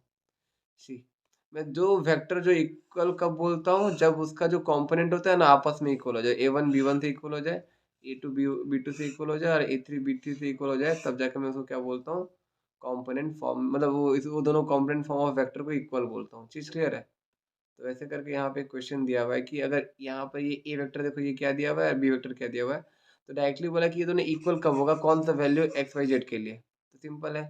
Speaker 1: सी। मैं दो वेक्टर जो इक्वल कब बोलता हूँ, जब उसका जो कंपोनेंट होता है ना आपस में इक्वल हो जाए, ए वन बी वन से इक्वल हो जाए, ए टू बी टू से इक्वल हो जाए और ए थ्री बी थ्री से इक्वल हो जाए, तब जाकर मैं उसको क्या बोलता हूँ, कंपोनेंट फॉर्म, मतलब वो दोनों कंपोनेंट फॉर्म ऑफ वेक्टर को इक्वल बोलता हूँ। चीज क्लियर है? तो ऐसे करके यहाँ पे क्वेश्चन दिया हुआ है कि अगर यहाँ पर ये ए वेक्टर देखो, ये क्या दिया हुआ है, बी वेक्टर क्या दिया हुआ है, तो डायरेक्टली बोला कि ये दोनों इक्वल कब होगा, कौन सा वैल्यू एक्स वाई जेड के लिए। तो सिंपल है,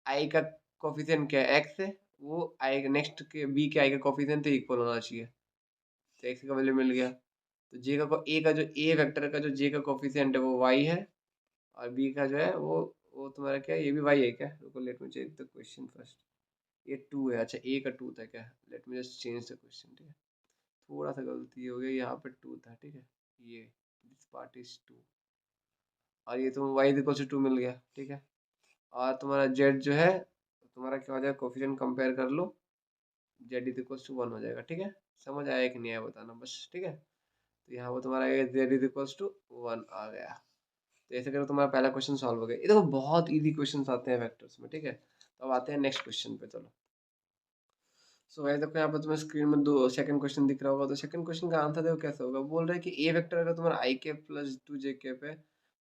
Speaker 1: आई का कोफिशिएंट क्या है, एक्स है, वो आई नेक्स्ट के बी के आई का कोफिशिएंट तो इक्वल होना चाहिए। तो एक्स का वैल्यू मिल गया। तो जे का ए का जो ए वेक्टर का जो जे का कोफिशिएंट है वो वाई है, और बी का जो है वो तुम्हारा क्या है, ये भी वाई है क्या, रुको let me check the question first. ये टू है, अच्छा ए का टू था क्या, let me just change the question. ठीक है? थोड़ा सा गलती हो गई, यहाँ पे टू था। ठीक है? ये दिस पार्ट इज टू, और ये तुम्हें वाई इक्वल टू मिल गया। ठीक है? और तुम्हारा जेड जो है, तुम्हारा क्या हो जाएगा, कोफिशिएंट कंपेयर कर लो, Z is equal to one हो जाएगा। ठीक है? समझ आया कि नहीं आया बताना बस। ठीक है? तो यहाँ पर तुम्हारा Z is equal to one आ गया। तो ऐसे करो, तुम्हारा पहला क्वेश्चन सॉल्व हो गया। ये देखो बहुत इजी क्वेश्चन आते हैं वेक्टर्स में। ठीक है? तो अब आते हैं नेक्स्ट क्वेश्चन पे। चलो, सो गाइस देखो यहाँ पर तुम्हें स्क्रीन में दो सेकंड क्वेश्चन दिख रहा होगा। तो सेकंड क्वेश्चन का आंसर देखो कैसे होगा। बोल रहा है कि ए वेक्टर अगर तुम्हारा I cap plus two J cap है,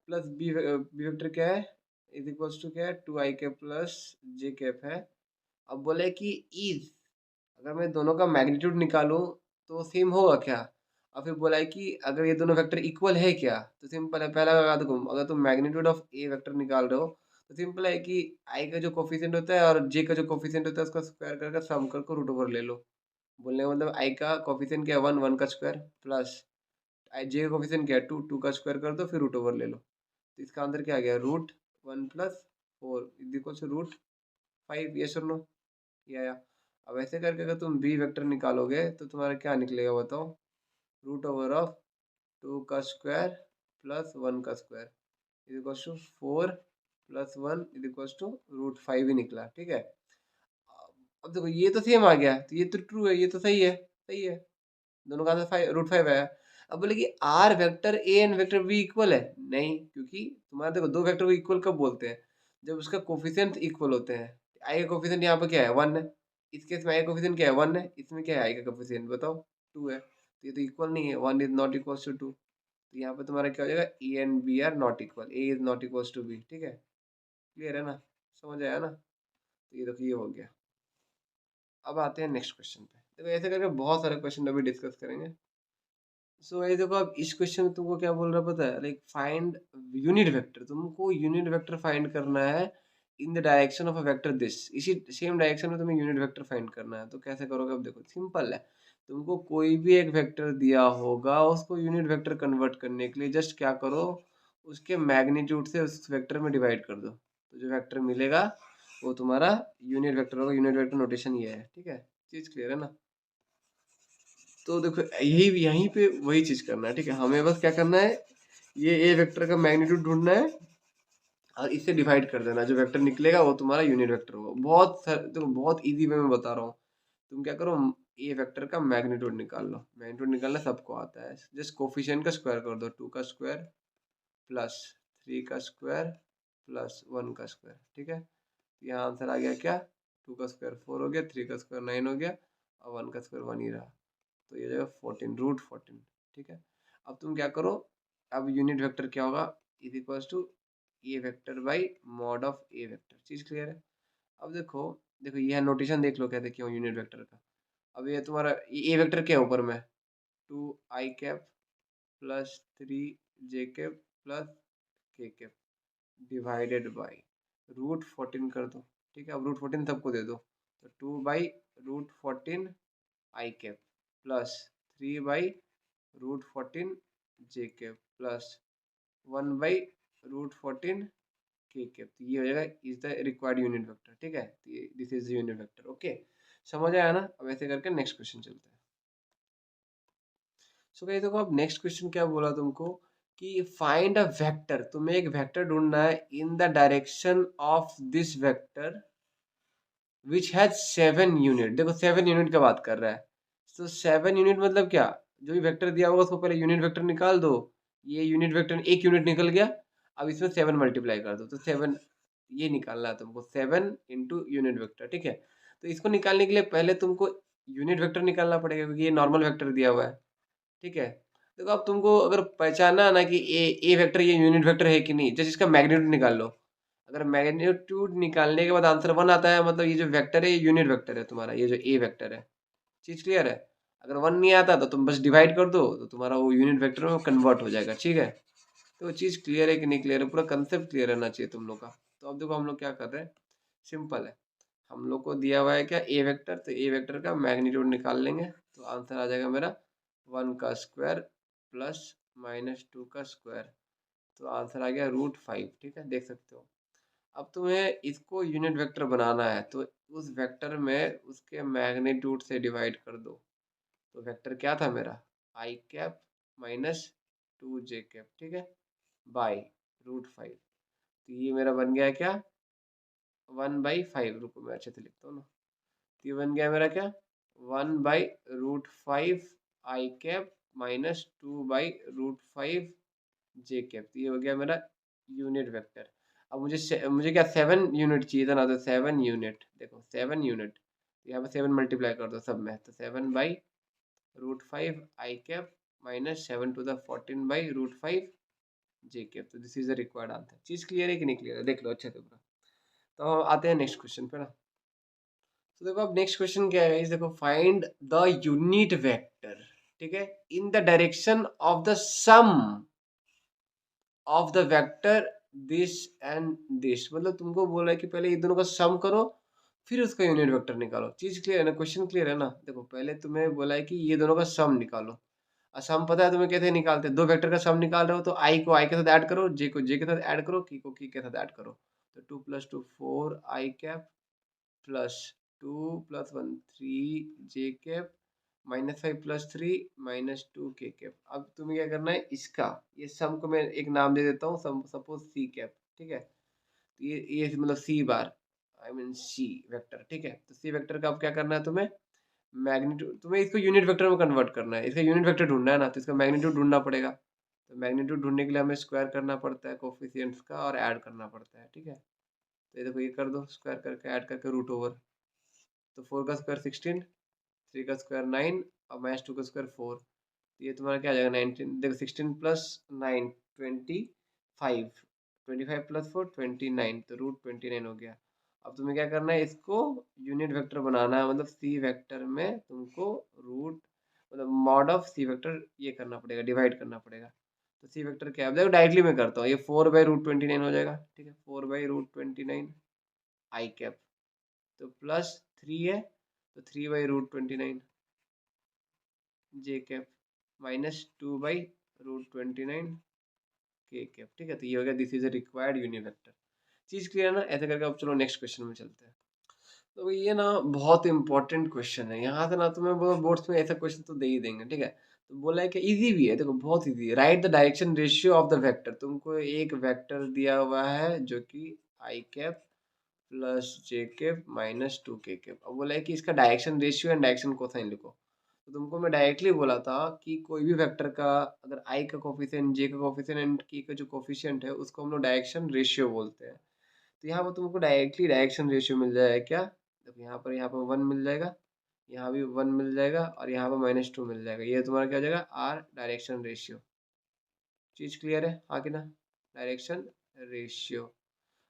Speaker 1: प्लस बी वेक्टर क्या है, इज इक्वल्स टू क्या है, two I cap plus J cap है। अब बोले कि इज, अगर मैं दोनों का मैग्नीट्यूड निकालूं तो सेम होगा क्या। और फिर बोला है कि अगर ये दोनों वेक्टर इक्वल है क्या, तो सिंपल है, पहला लगा दो, अगर तुम मैग्नीट्यूड ऑफ ए वेक्टर निकाल रहे हो तो सिंपल है कि आई का जो कोफिशिएंट होता है और जे का जो कोफिशिएंट होता है उसका स्क्वायर करके सम करके रूट ओवर ले लो। बोलने का मतलब आई का कोफिशिएंट क्या है, वन, वन का स्क्वायर प्लस आई जे का कोफिशिएंट क्या है, टू, टू का स्क्वायर कर दो फिर रूट ओवर ले लो। तो इसका आंसर क्या आ गया, root one plus four is equal to root five. Yes और नो, ये आया। अब ऐसे करके अगर तुम बी वेक्टर निकालोगे तो तुम्हारा क्या निकलेगा बताओ, रूट ओवर ऑफ टू का स्क्वायर प्लस वन का square is equal to four plus one is equal to root five ही निकला। ठीक है? अब देखो ये तो सेम आ गया, तो ये तो ट्रू है, ये तो सही है, सही है, दोनों का आंसर फाइव, रूट फाइव आया। अब बोले कि are vector A and vector B equal है, नहीं, क्योंकि तुम्हारा देखो दो वेक्टर को इक्वल कब बोलते हैं, जब उसका कोफिशिएंट इक्वल होते हैं। आई का कोफिशिएंट यहाँ पर क्या है, वन है, इस केस में आई का कोफिशिएंट क्या है, वन है, इसमें क्या है आई का कोफिशिएंट बताओ, टू है। तो ये तो इक्वल नहीं है, one is not equal to two. तो यहाँ पे तुम्हारा क्या हो जाएगा, A and B are not equal, A is not equal to B. ठीक है? क्लियर है ना, समझ आया ना? तो ये देखो ये हो गया। अब आते हैं नेक्स्ट क्वेश्चन पे। देखो ऐसे करके बहुत सारे क्वेश्चन अभी डिस्कस करेंगे। सो ये देखो, अब इस क्वेश्चन में तुमको क्या बोल रहा है पता है, लाइक फाइंड यूनिट वेक्टर, तुमको यूनिट वेक्टर फाइंड करना है in the direction of a vector this, इसी सेम डायरेक्शन में तुम्हें यूनिट वेक्टर फाइंड करना है। तो कैसे करोगे, अब देखो सिंपल है, तुमको कोई भी एक वेक्टर दिया होगा उसको यूनिट वेक्टर कन्वर्ट करने के लिए जस्ट क्या करो, उसके मैग्नीट्यूड से उस वेक्टर में डिवाइड कर दो, तो जो वेक्टर मिलेगा वो तुम्हारा यूनिट वेक्टर होगा। यूनिट वेक्टर नोटेशन ये है। ठीक है? चीज क्लियर है ना? तो देखो यही यहीं पे वही चीज करना है। ठीक है? हमें बस क्या करना है, ये ए वेक्टर का मैग्नीट्यूड ढूंढना है और इससे डिवाइड कर देना, जो वेक्टर निकलेगा वो तुम्हारा यूनिट वेक्टर होगा। देखो बहुत इजी वे में बता रहा हूँ। तुम क्या करो, ए वेक्टर का मैग्नीट्यूड निकाल लो, मैग्नीट्यूड निकालना सबको आता है, जस्ट कोफिशिएंट का स्क्वायर कर दो, टू का स्क्वायर प्लस 3 का स्क्वायर प्लस 1 का स्क्वायर, ठीक है। यहाँ आंसर आ गया क्या, 2 का स्क्वायर 4 हो गया, 3 का स्क्वायर 9 हो गया और 1 का स्क्वायर 1 ही रहा, तो ये हो जाएगा 14, रूट 14, ठीक है। अब तुम क्या करो, अब यूनिट वेक्टर क्या होगा, is equals to A vector by mod of A vector. चीज क्लियर है। अब देखो, देखो ये नोटेशन देख लो कहते क्यों यूनिट वेक्टर का। अब ये तुम्हारा ए वेक्टर क्या है ऊपर में, 2i cap plus 3j cap plus k cap divided by root 14 कर दो, ठीक है। अब रूट 14 सबको दे दो, तो 2/√14 i cap plus 3/√14 j cap plus 1/√14 k cap. तो ये हो जाएगा is the required unit vector, ठीक है। This is unit vector, okay. समझ आया ना। अब ऐसे करके नेक्स्ट क्वेश्चन चलते हैं। सो गाइस देखो, अब नेक्स्ट क्वेश्चन क्या बोला तुमको कि फाइंड अ वेक्टर, तुम्हें एक वेक्टर ढूंढना है in the direction of this vector which has 7 unit. देखो 7 यूनिट का बात कर रहा है, तो 7 यूनिट मतलब क्या, जो भी वेक्टर दिया होगा उसको पहले यूनिट वेक्टर निकाल दो। ये यूनिट वेक्टर एक यूनिट निकल गया, अब इसमें 7 मल्टीप्लाई कर दो, तो 7 ये निकालना है तुमको, 7 इंटू यूनिट वेक्टर, ठीक है। तो इसको निकालने के लिए पहले तुमको यूनिट वेक्टर निकालना पड़ेगा क्योंकि ये नॉर्मल वेक्टर दिया हुआ है, ठीक है। देखो अब तुमको अगर पहचानना है ना कि ए वेक्टर ये यूनिट वेक्टर है कि नहीं, जैसे इसका मैग्नीट्यूड निकाल लो। अगर मैग्नीट्यूड निकालने के बाद आंसर 1 आता है, मतलब ये जो वेक्टर है ये यूनिट वेक्टर है तुम्हारा, ये जो ए वेक्टर है। चीज क्लियर है। अगर 1 नहीं आता तो तुम बस डिवाइड कर दो, तो तुम्हारा वो यूनिट वेक्टर में कन्वर्ट हो जाएगा, ठीक है। तो चीज क्लियर है कि नहीं क्लियर है, पूरा कंसेप्ट क्लियर रहना चाहिए तुम लोग का। तो अब देखो हम लोग क्या कर रहे हैं, सिंपल है। हम लोग को दिया हुआ है क्या, ए वेक्टर, तो ए वेक्टर का मैग्नीट्यूड निकाल लेंगे, तो आंसर आ जाएगा मेरा 1 का स्क्वायर प्लस -2 का स्क्वायर, तो आंसर आ गया √5, ठीक है, देख सकते हो। अब तुम्हें इसको यूनिट वेक्टर बनाना है, तो उस वेक्टर में उसके मैग्नीट्यूड से डिवाइड कर दो। तो वेक्टर क्या था मेरा, i कैप -2j कैप, ठीक है, बाई √5। तो ये मेरा बन गया क्या, 1/5, रुको मैं अच्छे से लिखता हूँ ना। तो ये बन गया मेरा क्या, 1/√5 i कैप -2/√5 j कैप। तो ये हो गया मेरा यूनिट वेक्टर। अब मुझे क्या 7 यूनिट चाहिए था ना, तो 7 यूनिट, देखो 7 यूनिट, यहाँ पे 7 मल्टीप्लाई कर दो सब में, तो 7/√5 i cap -7 to the 14/√5 j cap. तो this is the required answer. चीज क्लियर है कि नहीं क्लियर है, देख लो अच्छे से पूरा। तो आते हैं नेक्स्ट क्वेश्चन पे ना। तो देखो अब नेक्स्ट क्वेश्चन क्या है, इस देखो फाइंड द यूनिट वेक्टर, ठीक है, in the direction of the sum of the vector this and this. मतलब तुमको बोला है कि पहले ये दोनों का सम करो फिर उसका यूनिट वेक्टर निकालो। चीज क्लियर है ना, क्वेश्चन क्लियर है ना। देखो पहले तुम्हें बोला है कि ये दोनों का सम निकालो, और सम पता है तुम्हें कैसे निकालते हैं, दो वेक्टर का सम निकाल रहे हो तो आई को आई के साथ ऐड करो, जे को जे के साथ ऐड करो, की को की के साथ ऐड करो। तो 2 + 2 4 i cap plus 2 + 1 3 j cap -5 + 3 -2 k cap. अब तुम्हें क्या करना है, इसका ये सम को मैं एक नाम दे देता हूँ, सपोज c कैप, ठीक है। तो ये मतलब सी बार, आई मीन सी वेक्टर, ठीक है। तो सी वेक्टर का अब क्या करना है तुम्हें, मैग्नीट्यूड, तुम्हें इसको यूनिट वेक्टर में कन्वर्ट करना है, इसका यूनिट वेक्टर ढूंढना है ना, तो इसका मैग्नीट्यूड ढूंढना पड़ेगा। तो मैग्नीट्यूड ढूंढने के लिए हमें स्क्वायर करना पड़ता है कोफिशिएंट्स का और ऐड करना पड़ता है, ठीक है। तो ये देखो ये कर दो, स्क्वायर करके ऐड करके रूट ओवर, तो 4 का स्क्वायर 16, 3 का स्क्वायर 9 और -2 का स्क्वायर 4। तो ये तुम्हारा क्या आ जाएगा 19, देखो 16 + 9 25, 25 + 4 29, तो √29 हो गया। अब तुम्हें क्या करना है, इसको यूनिट वेक्टर बनाना है, मतलब सी वेक्टर में तुमको रूट मतलब मॉड ऑफ सी वेक्टर ये करना पड़ेगा, डिवाइड करना पड़ेगा। तो सी वेक्टर क्या है, देखो डायरेक्टली मैं करता हूँ, ये 4/√29 हो जाएगा, ठीक है, 4/√29 i कैप, तो प्लस 3 है, तो 3/√29 j कैप -2/√29 k कैप, ठीक है। तो ये हो गया this is a required unit vector. चीज क्लियर है ना। ऐसे करके अब चलो नेक्स्ट क्वेश्चन में चलते हैं। तो ये ना बहुत इंपॉर्टेंट क्वेश्चन है, यहाँ से ना तुम्हें बोर्ड्स में ऐसा क्वेश्चन तो दे ही देंगे, ठीक है। तो बोला है कि इजी भी है, देखो बहुत इजी है। Right the direction ratio of the vector, तुमको एक वेक्टर दिया हुआ है जो कि i cap plus j cap -2 k cap. अब बोला है कि इसका direction ratio and direction cosine लिखो। तो तुमको मैं डायरेक्टली बोला था कि कोई भी वेक्टर का अगर आई का कोफिशिएंट, जे का कोफिशिएंट एंड के का जो कोफिशिएंट है उसको हम लोग डायरेक्शन रेशियो बोलते हैं। तो यहाँ पर तुमको डायरेक्टली डायरेक्शन रेशियो मिल जाएगा क्या? देखो यहाँ पर 1 मिल जाएगा, यहाँ भी 1 मिल जाएगा और यहाँ पर -2 मिल जाएगा। ये तुम्हारा क्या हो जाएगा? Are direction ratio. चीज़ क्लियर है? हाँ कि ना? Direction ratio.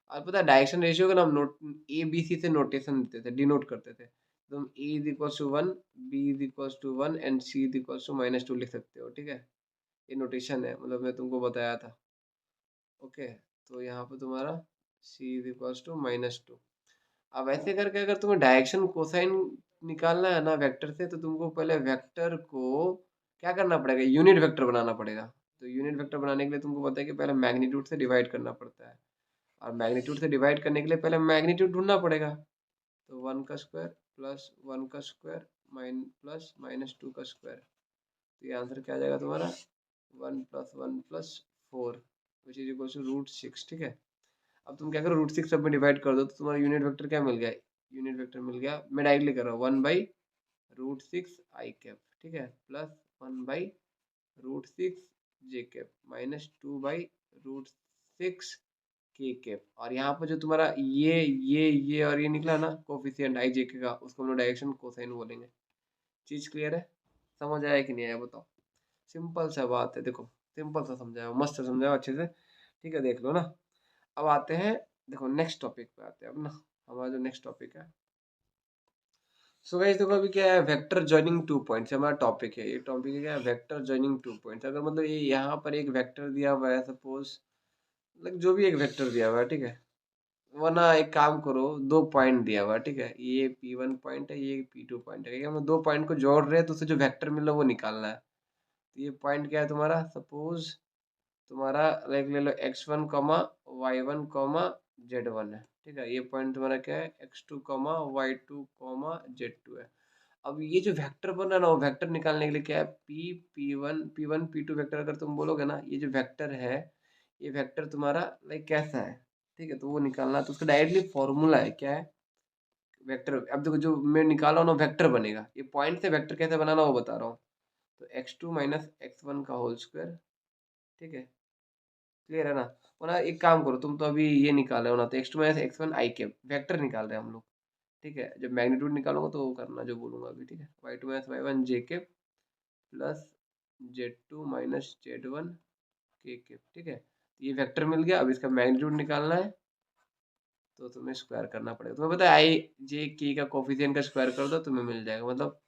Speaker 1: और पता है डायरेक्शन रेशियो का ना हम नोट ए बी सी से नोटेशन देते थे, डिनोट करते थे। तुम A is equals to 1, B is equals to 1 and C is equals to -2 लिख सकते हो, ठीक है? ये नोटेशन है, मतलब मैं तुमको बताया था। ओके, तो यहाँ पे तुम्हारा सी इज इक्वल्स टू -2। अब ऐसे करके अगर तुम्हें डायरेक्शन कोसाइन निकालना है ना वेक्टर से, तो तुमको पहले वेक्टर को क्या करना पड़ेगा? यूनिट वेक्टर बनाना पड़ेगा। तो यूनिट वेक्टर बनाने के लिए तुमको पता है कि पहले मैग्नीट्यूड से डिवाइड करना पड़ता है, और मैग्नीट्यूड से डिवाइड करने के लिए पहले मैग्नीट्यूड ढूंढना पड़ेगा। तो 1 का स्क्वायर प्लस 1 का स्क्वायर प्लस -2 का स्क्वायर। तो ये आंसर क्या आ जाएगा तुम्हारा? 1 plus 1 plus 4 which is equal to √6, ठीक है? अब तुम क्या करो, √6 सब में डिवाइड कर दो तो तुम्हारा यूनिट वेक्टर क्या मिल गया? यूनिट वेक्टर मिल गया, मैं डायरेक्टली कर रहा हूँ 1/√6 आई कैप, ठीक है? प्लस 1/√6 जे कैप माइनस 2/√6 के कैप। और यहाँ पर जो तुम्हारा ये और ये निकला ना कोफिशिएंट आई जे के का, उसको हम लोग डायरेक्शन कोसाइन बोलेंगे। चीज क्लियर है? समझ आया कि नहीं आया बताओ? सिंपल सा बात है, देखो सिंपल सा समझाया, मस्त समझाया अच्छे से, ठीक है? देख लो ना। अब आते हैं, देखो नेक्स्ट टॉपिक पे आते हैं अब ना। हमारा जो नेक्स्ट टॉपिक है, सो गाइस देखो अभी क्या है, वेक्टर जॉइनिंग टू पॉइंट्स हमारा टॉपिक है। ये टॉपिक है क्या? Vector joining two points. अगर मतलब ये यहाँ पर एक वेक्टर दिया हुआ है सपोज, मतलब जो भी एक वेक्टर दिया हुआ है, ठीक है? वरना एक काम करो, दो पॉइंट दिया हुआ है, ठीक है? ये P1 पॉइंट है, ये P2 पॉइंट है, ठीक है? हम लोग दो पॉइंट को जोड़ रहे हैं तो उससे जो वेक्टर मिल रहा है वो निकालना है। तो ये पॉइंट क्या है तुम्हारा? सपोज तुम्हारा लाइक ले लो x1 y1 z1 है, ठीक है? ये पॉइंट तुम्हारा क्या है? x2 y2 z2 है। अब ये जो वेक्टर बन रहा है ना, वो वेक्टर निकालने के लिए क्या है? p1 p2 वेक्टर अगर तुम बोलोगे ना, ये जो वेक्टर है, ये वेक्टर तुम्हारा लाइक कैसा है, ठीक है? तो वो निकालना है, तो उसका डायरेक्टली फॉर्मूला है, क्या है? वेक्टर। अब देखो जो मैं निकाला हूँ ना वेक्टर बनेगा, ये पॉइंट से वेक्टर कैसे बनाना वो बता रहा हूँ। तो x2 माइनस x1 का होल स्क्वायर, ठीक है? क्लियर है ना? और ना एक काम करो, तुम तो अभी ये निकाल रहे हो ना, तो x2 माइनस x1 आई कैप वेक्टर निकाल रहे हैं हम लोग, ठीक है? जब मैग्नीट्यूड निकालूंगा तो वो करना जो बोलूंगा अभी, ठीक है? y2 minus y1 J cap plus z2 minus z1 के कैप, ठीक है? ये वेक्टर मिल गया। अब इसका मैग्नीट्यूड निकालना है तो तुम्हें स्क्वायर करना पड़ेगा। तुम्हें पता है आई जे के का कोफिशिएंट का स्क्वायर कर दो तुम्हें मिल जाएगा, मतलब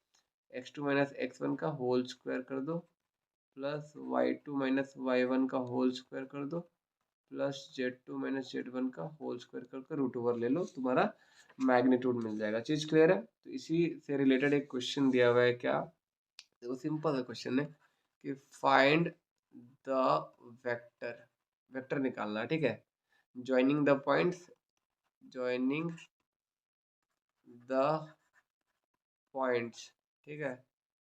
Speaker 1: x2 माइनस x1 का होल स्क्वायर कर दो प्लस y2 माइनस y1 का होल स्क्वायर कर दो प्लस Z2 माइनस Z1 का होल स्क्वायर करके रूट ओवर ले लो, तुम्हारा मैग्नीट्यूड मिल जाएगा। चीज क्लियर है? तो इसी से रिलेटेड एक क्वेश्चन दिया हुआ है, क्या? देखो सिंपल सा क्वेश्चन है कि फाइंड द वेक्टर, वेक्टर निकालना है, ठीक है? Joining the points, joining the points, ठीक है?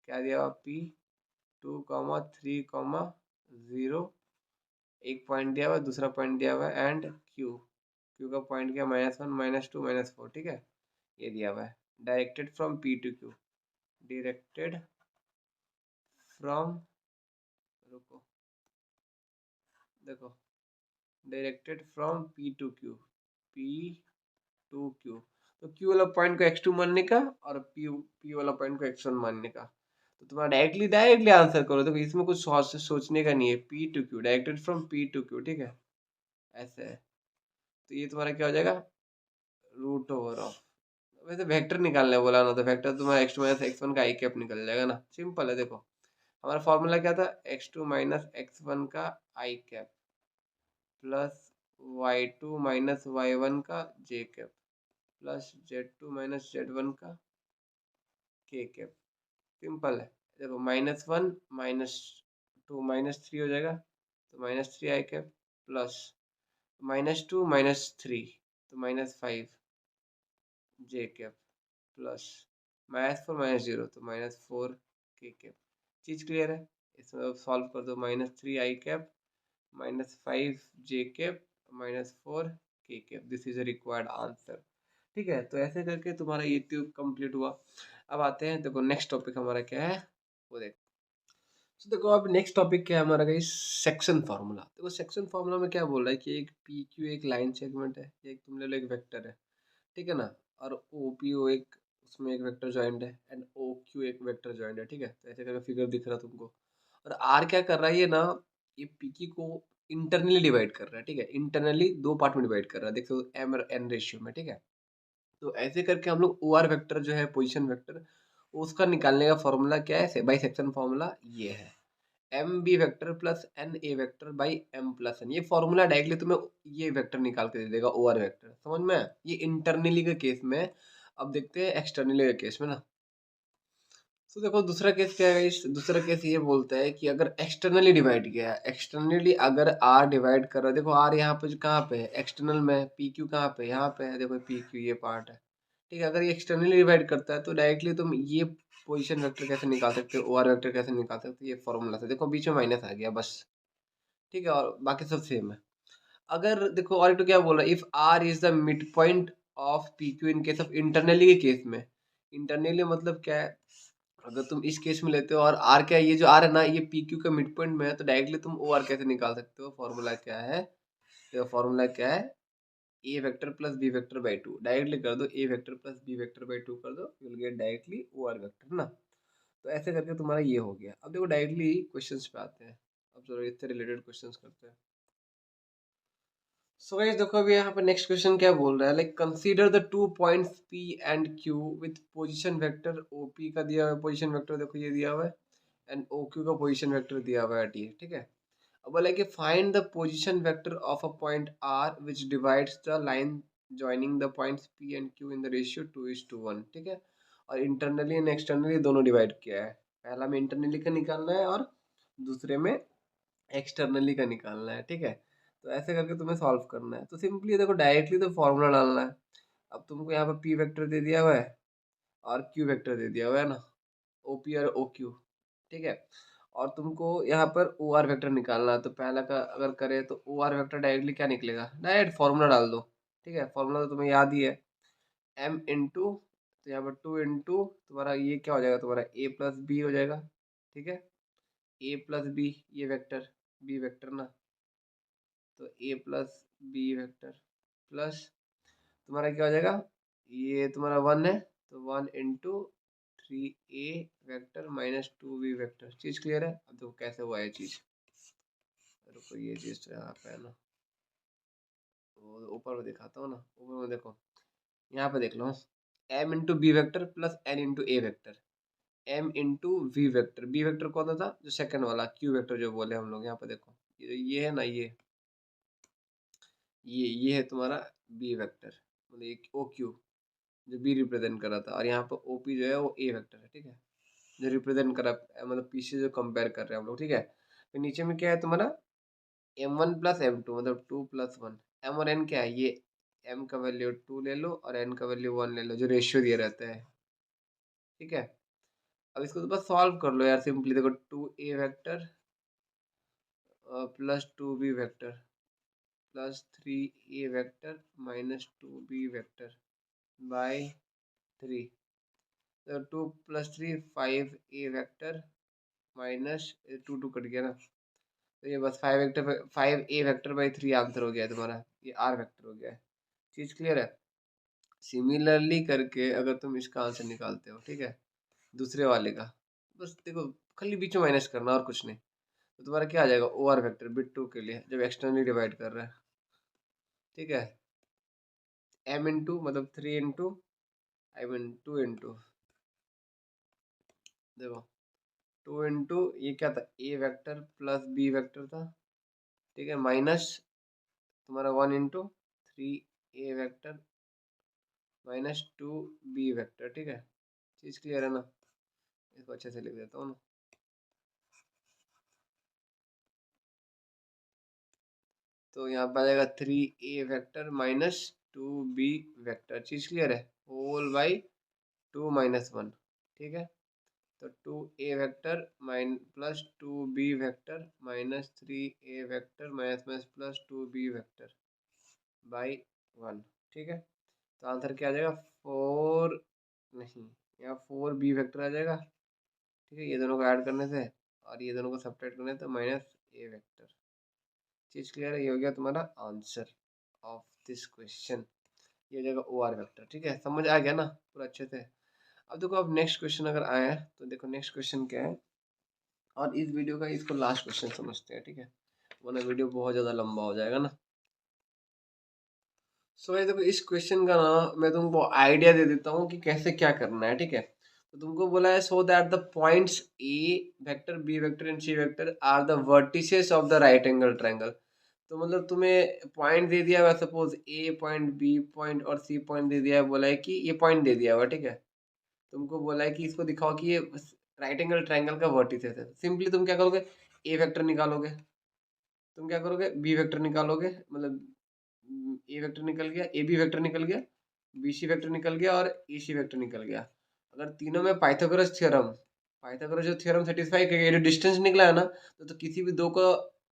Speaker 1: क्या दिया हुआ? P2, 3, 0, एक पॉइंट दिया हुआ है, दूसरा पॉइंट दिया हुआ है एंड क्यू का पॉइंट क्या? -1 -2 -4, ठीक है? ये दिया हुआ है। Directed from P to Q, directed from, रुको देखो, directed from P to Q, P to Q। तो Q वाला पॉइंट को x2 मानने का और P वाला पॉइंट को x1 मानने का। तो तुम्हारा डायरेक्टली आंसर करो, देखो इसमें कुछ सोचने का नहीं है। P to Q, directed from P to Q, ठीक है? ऐसे है। तो ये तुम्हारा क्या हो जाएगा? रूट ओवर ऑफ, वैसे वेक्टर निकालने बोला ना, तो वेक्टर तुम्हारा x2 माइनस x1 का आई कैप निकल जाएगा ना। सिंपल है। देखो हमारा फॉर्मूला क्या था? x2 माइनस x1 का आई cap plus y2 minus y1 का जे cap plus z2 minus z1 का के कैप। सिंपल है। देखो -1 -2 -3 हो जाएगा, तो -3 आई कैप प्लस -2 -3 तो -5 जे कैप प्लस -4 -0 तो -4 के कैप। चीज क्लियर है? इसमें अब सॉल्व कर दो, -3 आई कैप -5 जे कैप -4 के cap, this is a required answer. ठीक है, तो ऐसे करके तुम्हारा ये ट्यूब कंप्लीट हुआ। अब आते हैं, देखो नेक्स्ट टॉपिक हमारा क्या है वो देख। तो देखो अब नेक्स्ट टॉपिक क्या है हमारा गाइस, सेक्शन फार्मूला। देखो सेक्शन फार्मूला में क्या बोल रहा है कि एक पी क्यू एक लाइन सेगमेंट है, एक तुम ले लो एक वेक्टर है, ठीक है ना, और ओ पी ओ एक, उसमें एक वेक्टर जॉइंट है, एंड ओ क्यू एक वेक्टर जॉइंट है, ठीक है। तो ऐसे करके फिगर दिख रहा है तुमको। और आर क्या कर रहा है ये ना, ये पी क्यू को इंटरनली डिवाइड कर रहा है, ठीक है, इंटरनली दो पार्ट में डिवाइड कर रहा है, देखो एम और एन रेशियो में, ठीक है। तो ऐसे करके हम लोग ओ आर वेक्टर जो है पोजिशन वेक्टर, उसका निकालने का फॉर्मूला क्या है, बाई सेक्शन फॉर्मूला ये है, M B vector plus N A vector by M plus N. ये फॉर्मूला डायरेक्टली तुम्हें ये वेक्टर निकाल के दे देगा, ओ आर वेक्टर, समझ में आया? ये इंटरनली के केस में। अब देखते हैं एक्सटर्नली के केस में ना। तो देखो दूसरा केस क्या है इस, दूसरा केस ये बोलता है कि अगर एक्सटर्नली डिवाइड किया है, एक्सटर्नली अगर आर डिवाइड कर रहा है, देखो आर यहाँ पे कहाँ पे है, एक्सटर्नल में, पी क्यू कहाँ पे, यहाँ पे है, देखो पी क्यू ये पार्ट है, ठीक है। अगर ये एक्सटर्नली डिवाइड करता है तो डायरेक्टली तुम ये पोजीशन वेक्टर कैसे निकाल सकते हो, ओ आर वेक्टर कैसे निकाल सकते हो, ये फॉर्मूला से देखो बीच में माइनस आ गया बस, ठीक है, और बाकी सब सेम है। अगर देखो और तो क्या बोल रहा है, if R is the midpoint of P Q in case of internally के केस में, इंटरनली मतलब क्या है, अगर तुम इस केस में लेते हो और आर क्या है, ये जो आर है ना ये पी क्यू का मिड पॉइंट में है, तो डायरेक्टली तुम ओ आर कैसे निकाल सकते हो, फॉर्मूला क्या है, तो फॉर्मूला क्या है, ए vector plus B vector by two, directly कर दो A vector plus B vector by two कर दो, you will get directly O R vector ना। तो ऐसे करके तुम्हारा ये हो गया। अब देखो डायरेक्टली क्वेश्चंस पे आते हैं, अब जरा इससे रिलेटेड क्वेश्चंस करते हैं। सो गाइस देखो अभी यहाँ पे नेक्स्ट क्वेश्चन क्या बोल रहा है, like consider the two points P and Q with position vector O P का दिया हुआ है, पोजीशन वेक्टर देखो ये दिया हुआ है, एंड ओ क्यू का पोजीशन वेक्टर दिया हुआ है टी, ठीक है। अब बोला कि find the position vector of a point R which divides the line joining the points P and Q in the ratio 2:1, ठीक है। और इंटरनली एंड एक्सटर्नली दोनों डिवाइड किया है, पहला में इंटरनली का निकालना है और दूसरे में एक्सटर्नली का निकालना है, ठीक है। तो ऐसे करके तुम्हें सॉल्व करना है, तो सिंपली देखो डायरेक्टली तो फॉर्मूला डालना है। अब तुमको यहाँ पर पी वेक्टर दे दिया हुआ है और क्यू वेक्टर दे दिया हुआ है ना, ओ पी और ओ क्यू, ठीक है। और तुमको यहाँ पर ओ आर वेक्टर निकालना है, तो पहला का अगर करे तो ओ आर वेक्टर डायरेक्टली क्या निकलेगा, डायरेक्ट फॉर्मूला डाल दो, ठीक है। फॉर्मूला तो तुम्हें याद ही है, एम इंटू, तो यहाँ पर टू इंटू तुम्हारा ये क्या हो जाएगा, तुम्हारा ए प्लस बी हो जाएगा, ठीक है। ए प्लस बी ये वेक्टर, बी वेक्टर ना, तो A plus B vector plus तुम्हारा क्या हो जाएगा, ये तुम्हारा वन है, तो one into 3a vector minus 2b vector. चीज़ क्लियर है? अब देखो कैसे हुआ ये चीज़, रुको ये चीज़ तो यहाँ पे है ना, तो ऊपर में दिखाता हूँ ना, ऊपर में देखो, यहाँ पे देख लो, m into B vector plus n into A vector, m into V vector, B vector कौन सा था, जो सेकंड वाला क्यू वेक्टर जो बोले हम लोग, यहाँ पे देखो ये है ना, ये है तुम्हारा बी वेक्टर, मतलब एक ओ क्यू जो बी रिप्रेजेंट कर रहा था, और यहाँ पर ओ पी जो है वो ए वेक्टर है, ठीक है, जो रिप्रेजेंट कर रहा है, मतलब पी से जो कंपेयर कर रहे हैं हम लोग, ठीक है। फिर नीचे में क्या है तुम्हारा, M one plus M two, मतलब टू प्लस वन, एम और एन क्या है, ये एम का वैल्यू टू ले लो और एन का वैल्यू वन ले लो, जो रेशियो दिया रहता है, ठीक है। अब इसको तो बस सॉल्व कर लो यार सिंपली, देखो two A vector plus two B vector plus three A vector minus two B vector by three, तो two plus three five A vector minus two two cut गया ना, तो ये बस five vector, five A vector by three answer हो गया है तुम्हारा, ये आर वेक्टर हो गया है। चीज़ क्लियर है? सिमिलरली करके अगर तुम इसका आंसर निकालते हो, ठीक है, दूसरे वाले का, बस देखो खाली बीच में माइनस करना और कुछ नहीं, तो तुम्हारा क्या आ जाएगा, O R vector bit two के लिए जब एक्सटर्नली डिवाइड कर रहा है, ठीक है, एम इंटू मतलब three into, I mean two into, देखो टू इंटू ये क्या था, A vector plus B vector था, ठीक है, माइनस तुम्हारा one into three A vector minus two B vector, ठीक है। चीज़ क्लियर है ना? इसको अच्छे से लिख देता हूँ ना, तो यहाँ पे आ जाएगा three A vector minus two B vector. चीज़ क्लियर है? Whole by two minus one, ठीक है। तो two A vector mine plus two B vector minus three A vector minus minus plus two B vector by one, ठीक है। तो answer क्या आ जाएगा, 4 नहीं, यहाँ 4b वेक्टर आ जाएगा। ठीक है, ये दोनों को ऐड करने से और ये दोनों को सब्ट्रैक्ट करने से तो -a वेक्टर। चीज क्लियर है, ये हो गया तुम्हारा आंसर ऑफ दिस क्वेश्चन। ये हो जाएगा OR वेक्टर। ठीक है, समझ आ गया ना पूरा अच्छे से। अब देखो, अब नेक्स्ट क्वेश्चन अगर आया तो देखो नेक्स्ट क्वेश्चन क्या है, और इस वीडियो का इसको लास्ट क्वेश्चन समझते हैं। ठीक है, वरना वीडियो बहुत ज़्यादा लंबा हो जाएगा ना। सो भाई देखो, इस क्वेश्चन का ना मैं तुमको आइडिया दे देता हूँ कि कैसे क्या करना है। ठीक है, तो तुमको बोला है so that the points A vector, B vector and C vector are the vertices of the right angle triangle. तो मतलब तुम्हें पॉइंट दे दिया हुआ, suppose A point, B point और सी पॉइंट दे दिया है, बोला है कि ये पॉइंट दे दिया हुआ। ठीक है, तुमको बोला है कि इसको दिखाओ कि ये राइट एंगल ट्रायंगल का वर्टिसेस है। सिंपली तुम क्या करोगे, ए वेक्टर निकालोगे, तुम क्या करोगे, बी वेक्टर निकालोगे, मतलब ए वेक्टर निकल गया, ए बी वेक्टर निकल गया, बी सी वेक्टर निकल गया और ए सी वेक्टर निकल गया। अगर तीनों में पाइथागोरस थ्योरम, पाइथागोरस जो थ्योरम सेटिस्फाई करेगा, ये जो डिस्टेंस निकला है ना, तो किसी भी दो को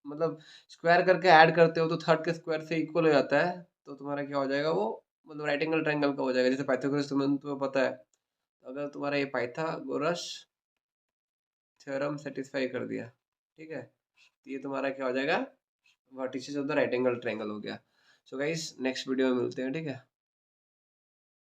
Speaker 1: मतलब स्क्वायर करके ऐड करते हो तो थर्ड के स्क्वायर से इक्वल हो जाता है, तो तुम्हारा क्या हो जाएगा वो, मतलब राइट एंगल ट्रायंगल का हो जाएगा, जैसे पाइथागोरस तुम्हें पता है। तो अगर तुम्हारा ये पाइथागोरस थ्योरम सेटिस्फाई कर दिया, ठीक है, तो ये तुम्हारा क्या हो जाएगा, vertices of the right angle triangle हो गया। सो गाइस, नेक्स्ट वीडियो में मिलते हैं। ठीक है।